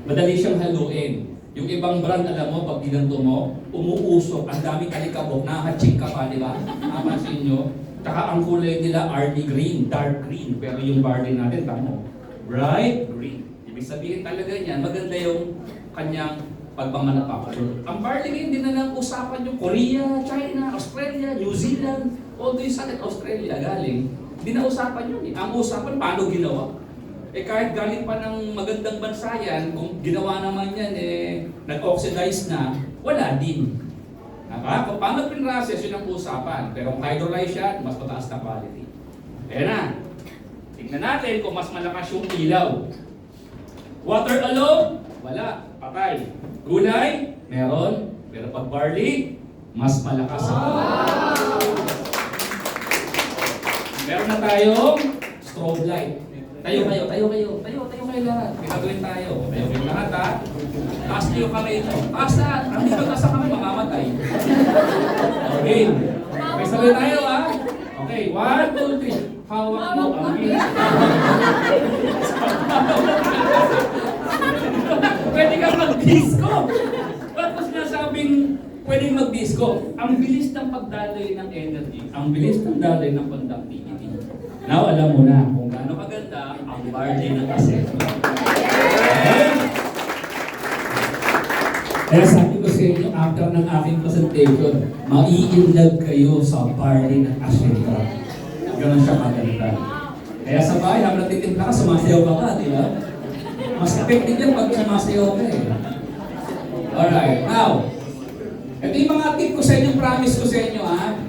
Madali siyang haluin. Yung ibang brand, alam mo, pag ginanto mo, umuusok, ang daming alikabok, nakaka-check ka pa, di ba? Napansin nyo? Tsaka ang kulay nila, RD green, dark green. Pero yung barley natin, tamo, bright green. Ibig sabihin talaga niyan, maganda yung kanyang pagmamanufacture. Ang barley green, din na lang usapan yung Korea, China, Australia, New Zealand, although yung sakit Australia galing, hindi na usapan yun eh. Ang usapan, paano ginawa? Eh kahit galing pa ng magandang bansa yan, kung ginawa naman yan eh, nag-oxidize na, wala din. Kung paano pinrases, yun ang usapan. Pero kung hydrolyze yan, mas mataas na quality. Ayan na. Tingnan natin kung mas malakas yung ilaw. Water alone, wala. Patay. Gulay, meron. Pero pag barley, mas malakas ang meron na tayong strobe light. Tayo kayo lahat. Pinagawin tayo. Tayo kayo lahat ha. Taas niyo kamay ito. Taas na. Ang hindi ba sa kamay, mamamatay. Okay. Okay, sabay tayo ha. Okay, 1, 2, 3. Hawak mo ang bilis. Pwede kang mag-disco. Ba't mo sinasabing pwedeng mag-disco? Ang bilis ng pagdaloy ng energy. Ang bilis ng daloy ng conductivity. Now, alam mo na kung gaano kaganda ang barley ng aseto. Kaya sabi ko sa sa inyo after ng aking presentation, mai-inlove kayo sa barley ng Ascentra. Ganun siya maganda. Kaya sa bahay, habang nagtitimpla ka, sumasayaw ka, di ba? Mas effective yan pag sumasayaw ka eh. Alright, now, ito yung mga tip ko sa inyo, promise ko sa inyo ha.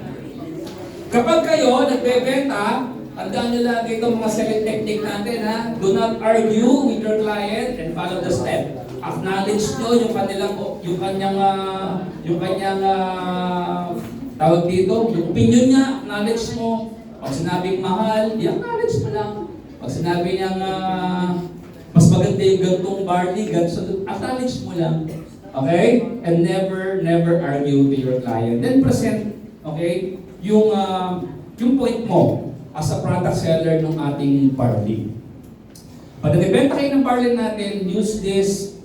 Kapag kayo nagbebenta, tandaan nyo lagi itong mga selling technique natin ha. Do not argue with your client and follow the step. Acknowledge nyo yung kanyang tawag dito, yung opinion niya, acknowledge mo. Pag sinabing mahal, i-acknowledge mo lang. Pag sinabi niyang mas maganda yung gantong barley, acknowledge mo lang. Okay? And never argue to your client. Then present, okay, yung point mo as a product seller ng ating barley. Pag nagbenta kayo ng barley natin, use this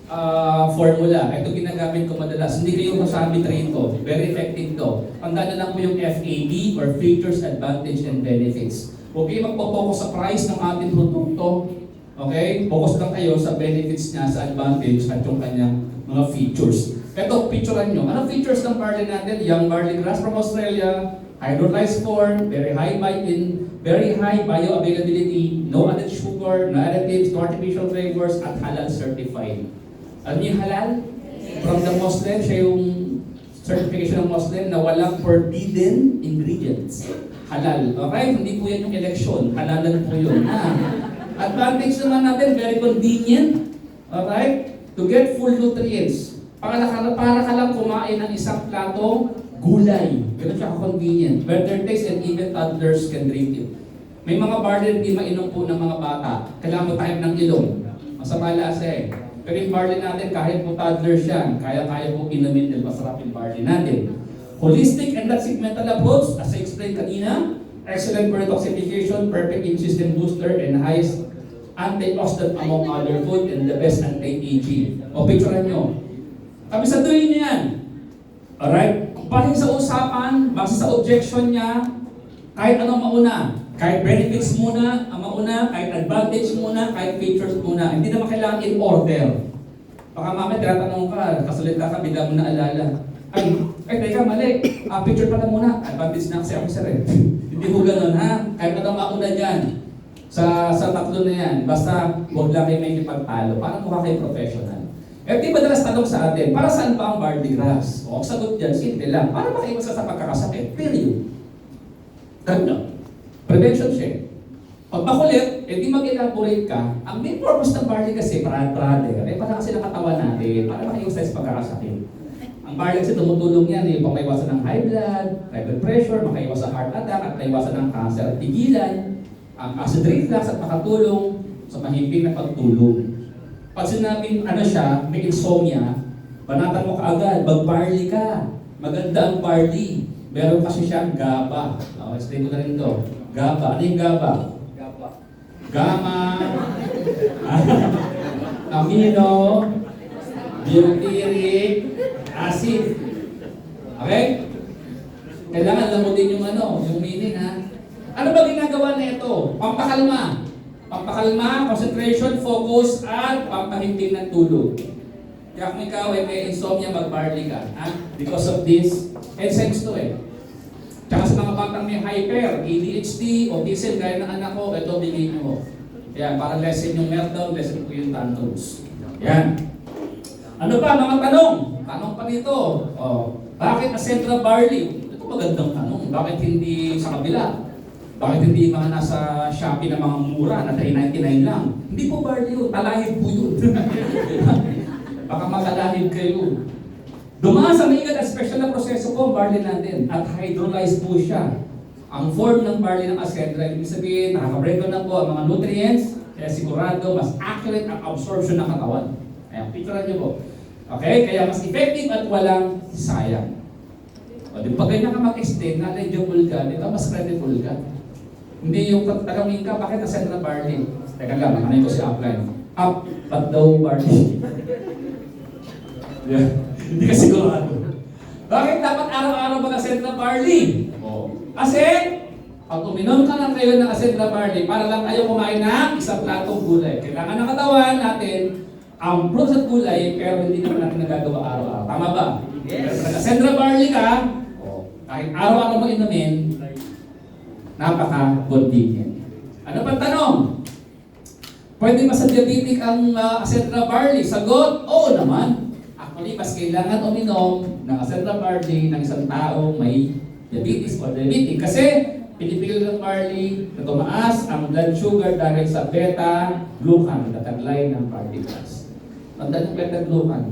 formula. Ito ginagamit ko madalas. Hindi kayo masabi train to. Very effective to. Tandaan na lang po yung FAB or Features, Advantage, and Benefits. Huwag kayo magpo-focus sa price ng ating produkto. Okay? Focus lang kayo sa benefits niya, sa advantage, at yung kanyang mga features. Ito, picturean nyo. Anong features ng barley natin? Young barley grass from Australia, hydrolyzed corn, very high bioavailability, no added sugar, no additives, no artificial flavors, at halal certified. Alam niyo yung halal? From the Muslim, siya yung certification ng Muslim na walang forbidden ingredients. Halal. Okay? Hindi po yan yung election. Halalan po yun. Advantage naman natin, very convenient. Alright? To get full nutrients. Para ka lang kumain ng isang plato, gulay. Ganun siya ka-convenient. Better taste and even toddlers can drink it. May mga barley hindi mainom po ng mga bata. Kailangan mo tayo ng ilong. Masama lasa eh. Pero yung barley natin, kahit po toddlers yan, kaya po inumin din masarap yung barley natin. Holistic and not segmental approach, as I explained kanina, excellent for detoxification, perfect immune system booster, and highest antioxidant among other food, and the best anti-aging. O picturean nyo. Kabisaduhin nyo yan. Alright? Base sa usapan, base sa objection niya, kahit anong mauna. Kahit benefits muna, ang mauna, kahit advantage muna, kahit features muna. Hindi naman kailangan in order. Baka mamaya tinatanong ka, kasalita ka, bigla mo na alala. Ay, teka, mali. Picture pala muna. Advantage na kasi ako sir eh. Hindi mo ganun ha. Kahit anong mauna dyan. Sa tatlo na yan, basta huwag lang kayo may ipagtalo. Parang mukha kayo professional. Eh, di madalas tanong sa atin, para saan ba ang barley grass? O, ang sagot dyan, simple lang. Para makaiwas sa pagkakasakit. Period. Ganda. Prevention siya. Pag makulit, eh di mag-elaborate ka. Ang main purpose ng barley kasi, brother, eh para kasi nakatawan natin, para makaiwas tayo sa pagkakasakit. Ang barley kasi tumutulong yan, eh, pang maiwasan ng high blood pressure, makaiwas sa heart attack, at maiwasan ng cancer at tigilan. Ang acid reflux at makatulong sa mahimping na pagtulog. Pag sinabing ano siya, may insomnia, banatan mo kaagad, mag-barley ka. Maganda ang barley. Meron kasi siyang GABA. Explain ko na rin to. GABA. Ano yung GABA? Gamma, amino, butyric acid. Okay? Kailangan alam mo din yung yung meaning ha. Ano ba ginagawa na ito? Pampakalma. Pampakalma, concentration, focus, at pampahimping ng tulog. Kaya kung ikaw ay may insomnia, mag-barley ka. Because of this, enzymes to eh. Tsaka sa mga batang may hyper, ADHD, autism, gaya ng anak ko, ito bigay nyo. Yan, para lessen yung meltdown, lessen ko yung tantrums. Yan. Ano pa, mga tanong? Tanong pa dito. Bakit Ascentra barley? Ito magandang tanong. Bakit hindi sa kabila? Bakit hindi mga nasa Shopee na mga mura na $3.99 lang? Hindi po barley yun, talahib po yun. Baka makalahib kayo. Dumaan sa maigat at special na proseso ko ang barley natin at hydrolyzed po siya. Ang form ng barley ng Ascentra, ibig sabihin, nakaka-breakdown na po ang mga nutrients, kaya sigurado mas accurate ang absorption ng katawan. Kaya picturean niyo po. Okay? Kaya mas effective at walang sayang. O, di pag ganyan ka mag-extend, knowledgeable ka, dito mas credible ka. Hindi yung tatanungin ka, bakit Ascentra barley? Teka lang, makanin ko si upline. Up, but daw barley. Yeah. Hindi ka sigurado. Bakit dapat araw-araw mag-Ascentra barley? Kasi, pag uminom ka ng kayo ng Ascentra barley, para lang kayo kumain ng isang platong gulay. Kailangan ng katawan natin ang fruits at gulay, pero hindi naman natin nagagawa araw-araw. Tama ba? Pero pag nag-Ascendra Barley ka, kahit araw-araw mo inumin, napaka-convenient. Ano pa tanong? Pwede ba sa diabetic ang Ascendra Barley? Sagot, oo naman. Actually, mas kailangan uminom ng Ascendra Barley ng isang taong may diabetes o diabetic. Kasi pinipigil ng barley na tumaas ang blood sugar dahil sa beta-glucan, tatagline ng particles. Ang tanong beta-glucan.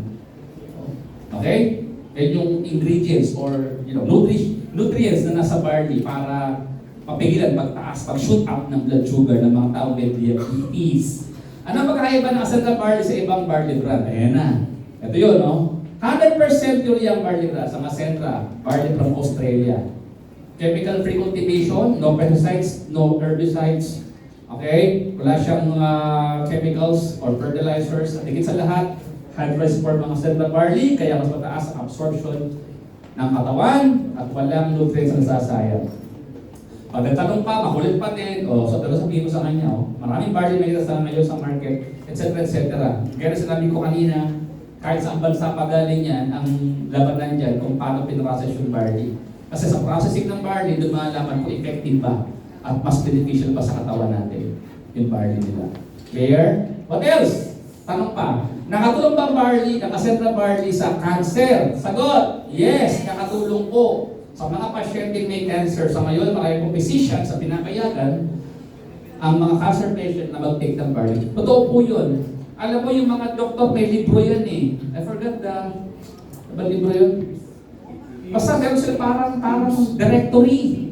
Okay? Yan yung ingredients or nutrients na nasa barley para mapigilan pagtaas, pag-shoot up ng blood sugar ng mga taong may diabetes. Ano ang pagkakaiba ng Ascendra Barley sa ibang barley brand? Ayan na. Ito yun, no? 100% pure yung barley brand sa Ascendra, barley from Australia. Chemical-free cultivation, no pesticides, no herbicides. Okay? Wala siyang chemicals or fertilizers. At higit sa lahat, high-price for mga Ascendra Barley, kaya mas mataas ang absorption ng katawan at walang nutrients na nasasayang. Pag nagtanong pa, makulit pa din, so sabihin ko sa kanya, maraming barley na kita ngayon sa market, etc. etc. Kaya sinabi ko kanina, kahit sa bansa pagaling yan, ang labanan dyan kung paano pinrocess yung barley. Kasi sa processing ng barley, doon malalaman kung effective ba at mas beneficial ba sa katawan natin yung barley nila. Clear? What else? Tanong pa, nakatulong ba ang barley, ang Ascendra Barley sa cancer? Sagot, yes, nakatulong po. Sa mga pasyente may cancer, sa ngayon, marami pong physician sa pinapayagan ang mga cancer patient na mag-take ng barley. Totoo po yun. Alam mo yung mga doktor, may libro yan eh. I forgot ba libro yun? Basta meron sila parang directory.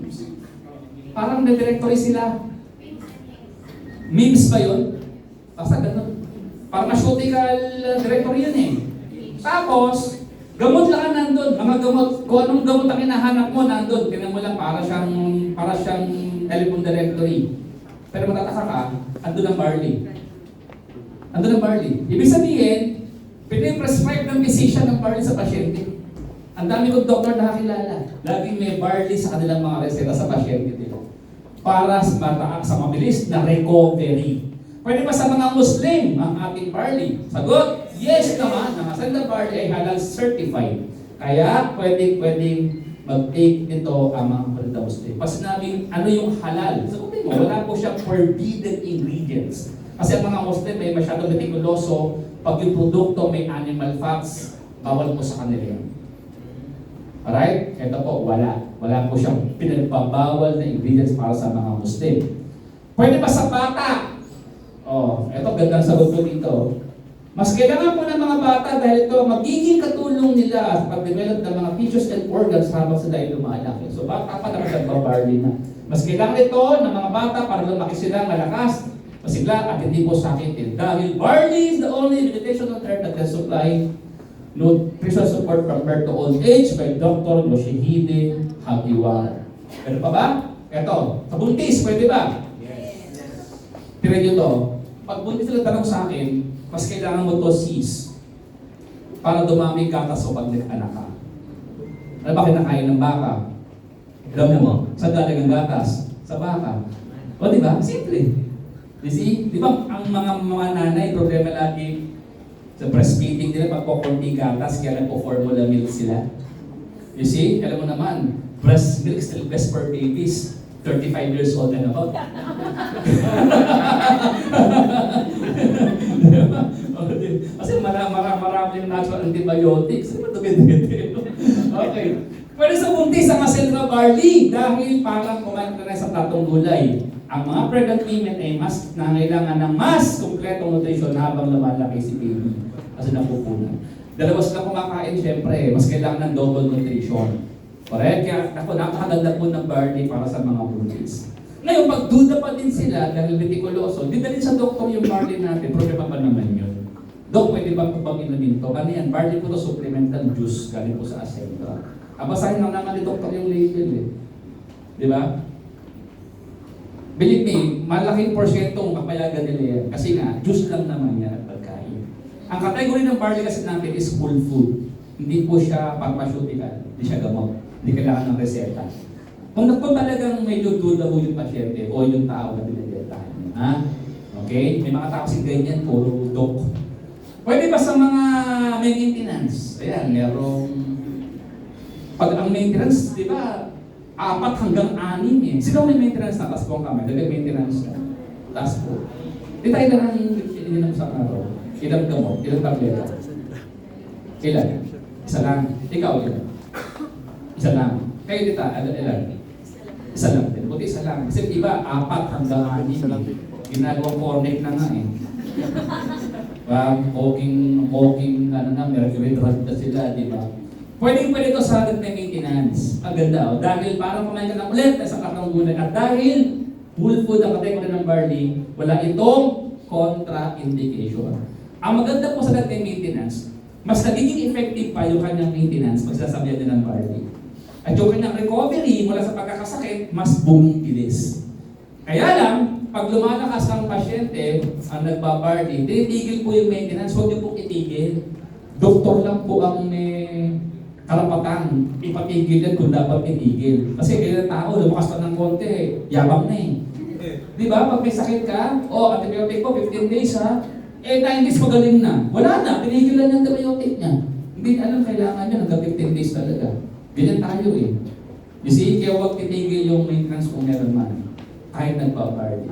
Parang may directory sila. Memes ba yun? Basta ganun. Pharmaceutical directory yun eh. Tapos, gamot lang ang nandun. Mga gamot, kung anong gamot ang hinahanap mo, nandun. Tingnan mo lang para siyang telephone directory. Pero matataka ka, andun ang barley. Andun ang barley. Ibig sabihin, piniprescribe ng physician ng barley sa pasyente. Ang dami kong doktor nakakilala. Laging may barley sa kanilang mga reseta sa pasyente nila. Para sa mabilis na recovery. Pwede ba sa mga Muslim ang ating barley? Sagot, yes naman. Ang Ascendra Barley ay halal certified. Kaya pwedeng mag-take nito ang mga kapatid na Muslim. Pag sinabing ano yung halal, sagutin mo, wala po siyang forbidden ingredients. Kasi ang mga Muslim ay masyadong metikuloso. Pag yung produkto may animal fats, bawal po sa kanila yan. Alright? Ito po, wala. Wala po siyang pinagbabawal na ingredients para sa mga Muslim. Pwede ba sa bata? Ito gandang sagot ko dito. Mas kailangan po ng mga bata dahil ito magiging katulong nila sa pag-develop ng mga tissues and organs habang sila ay lumalaki. So bata pa nakasagbabarley na. Mas kailangan ito ng mga bata para lumaki sila malakas, masigla at hindi po sakitin. Dahil barley is the only vegetation on earth that can supply nutrition support from birth to old age by Dr. Yoshihide Hagiwara. Pero pa ba? Ito, sa buntis, pwede ba? Yes. Tira nyo to. Pag buntis sila tanong sa akin, mas kailangan mo to sis para dumami gatas o pag nag-anak ka. Ano ba kinakain ng baka? Alam mo, saan galing ang gatas? Sa baka. O di ba? Simple. You see? Di ba ang mga nanay, problema lagi sa breastfeeding nila, pagpo-konti gatas, kaya nagpo-formula milk sila. You see? Alam mo naman, breast milk still best for babies. 35 years old and above. Kasi maraming natural antibiotics. Okay. Pwede sa buntis ang Ascendra Barley dahil parang kumain ka na sa platong gulay. Ang mga pregnant women ay mas nangailangan ng mas kumpletong nutrition habang lumalaki si baby. Kasi napupunan. Dalawa sila kumakain, syempre, mas kailangan ng double nutrition. Correct? Kaya napakaganda po ng barley para sa mga buntis. Ngayon, pag duda pa din sila dahil metikuloso, dinalhin sa doktor yung barley natin, problema pa naman yun. Dok, pwede ba pag inumin to? Ano yan? Barley po to supplemental juice galing po sa Ascendra. Basahin lang naman ni doktor yung label eh. Di ba? Believe me, malaking porsyentong papayagan nila yan. Kasi nga, juice lang naman yan at pagkain. Ang kategory ng barley kasi natin is whole food. Hindi po siya pharmaceutical. Hindi siya gamot. Hindi kailangan ng reseta. Kung talagang medyo duda mo yung pasyente o yung tao na binibentahan niya. Ha? Okay? May mga tao kasi ganyan, puro dok. Pwede ba sa mga may maintenance. Ayan, merong... Pag ang maintenance, di ba, 4 hanggang 6 eh. Sino may maintenance na? Taas po ang kamay. Dagdag maintenance na. Taas po. Di tayo na lang ininom sa araw. Ilang gamot, ilang tableta. Ilan? Isa lang. Ikaw, ilan? Isa lang. Kayo dita, ilan? Isa lang din. Buti isa lang. Kasi iba, 4 hanggang 6. Isa lang din po. Ginagawang cornet na nga eh. Walking, ano na, mercury drug na sila, di ba? Pwede ito sa atin na maintenance. Ang ganda, oh. Dahil parang kumain ka ng ulit sa kartang gulay. At dahil whole food ang kategory ng barley, wala itong contraindication. Ang maganda po sa ating maintenance, mas nagiging effective pa yung kanyang maintenance pag sasabihan din ng barley. At yung kanyang recovery mula sa pagkakasakit, mas bumibilis. Kaya lang, pag lumalakas ang pasyente, ang nagbabarley, tinitigil po yung maintenance, huwag niyo po itigil. Doktor lang po ang may karapatan, ipatigil yan kung dapat itigil. Kasi kailan tao, lumakas pa ng konti, yabang na eh. Di ba? Pag may sakit ka, antibiotic po, 15 days ha, 9 days magaling na. Wala na, pinigilan yung antibiotic niya. Hindi alam, kailangan niya hanggang 15 days talaga. Ganyan tayo eh. You see, kaya huwag titigil yung maintenance kung meron man. Kahit nagbabarley.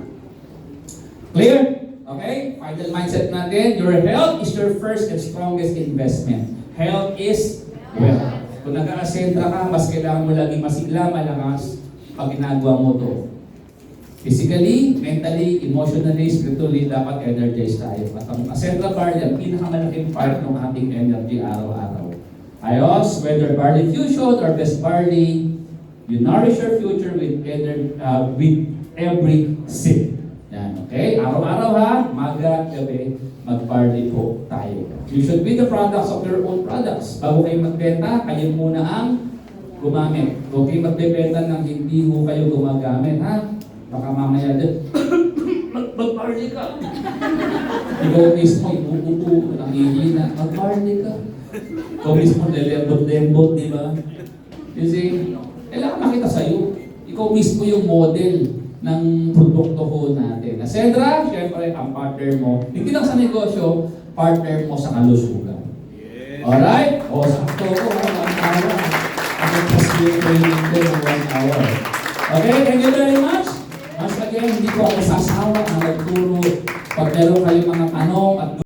Clear? Okay? Final mindset natin. Your health is your first and strongest investment. Health is wealth. Kung nag-aasentra ka, mas kailangan mo lagi masigla, malakas pag ginagawa mo to. Physically, mentally, emotionally, spiritually, dapat energized tayo. At ang asentra barley, ang pinakamalaking part ng ating energy araw-araw. Ayos, whether barley fusion or best barley, you nourish your future with every sip. Yan, okay? Araw-araw ha, maga, gabi, mag-barley po tayo. You should be the products of your own products. Bago kayo magbenta, kayo muna ang gumamit. Huwag kayo magbebenta ng hindi mo kayo gumagamit, ha? Baka mamaya din, mag-barley ka. Ikaw mismo, ipupupo, nangihina, mag-barley ka. Ikaw mismo, lelembot-lembot, di ba? You see, kailangan makita sa'yo. Ikaw mismo yung model ng produkto ko natin. Sandra, syempre, ang partner mo, hindi lang sa negosyo, partner mo sa kalusugan. Yes. Alright? O, sakto ko, 1 hour. Ako kasi training ko ng 1 hour. Okay, thank you very much. Once again, hindi ko ako sasawa na nagturo pag meron kayong mga tanong at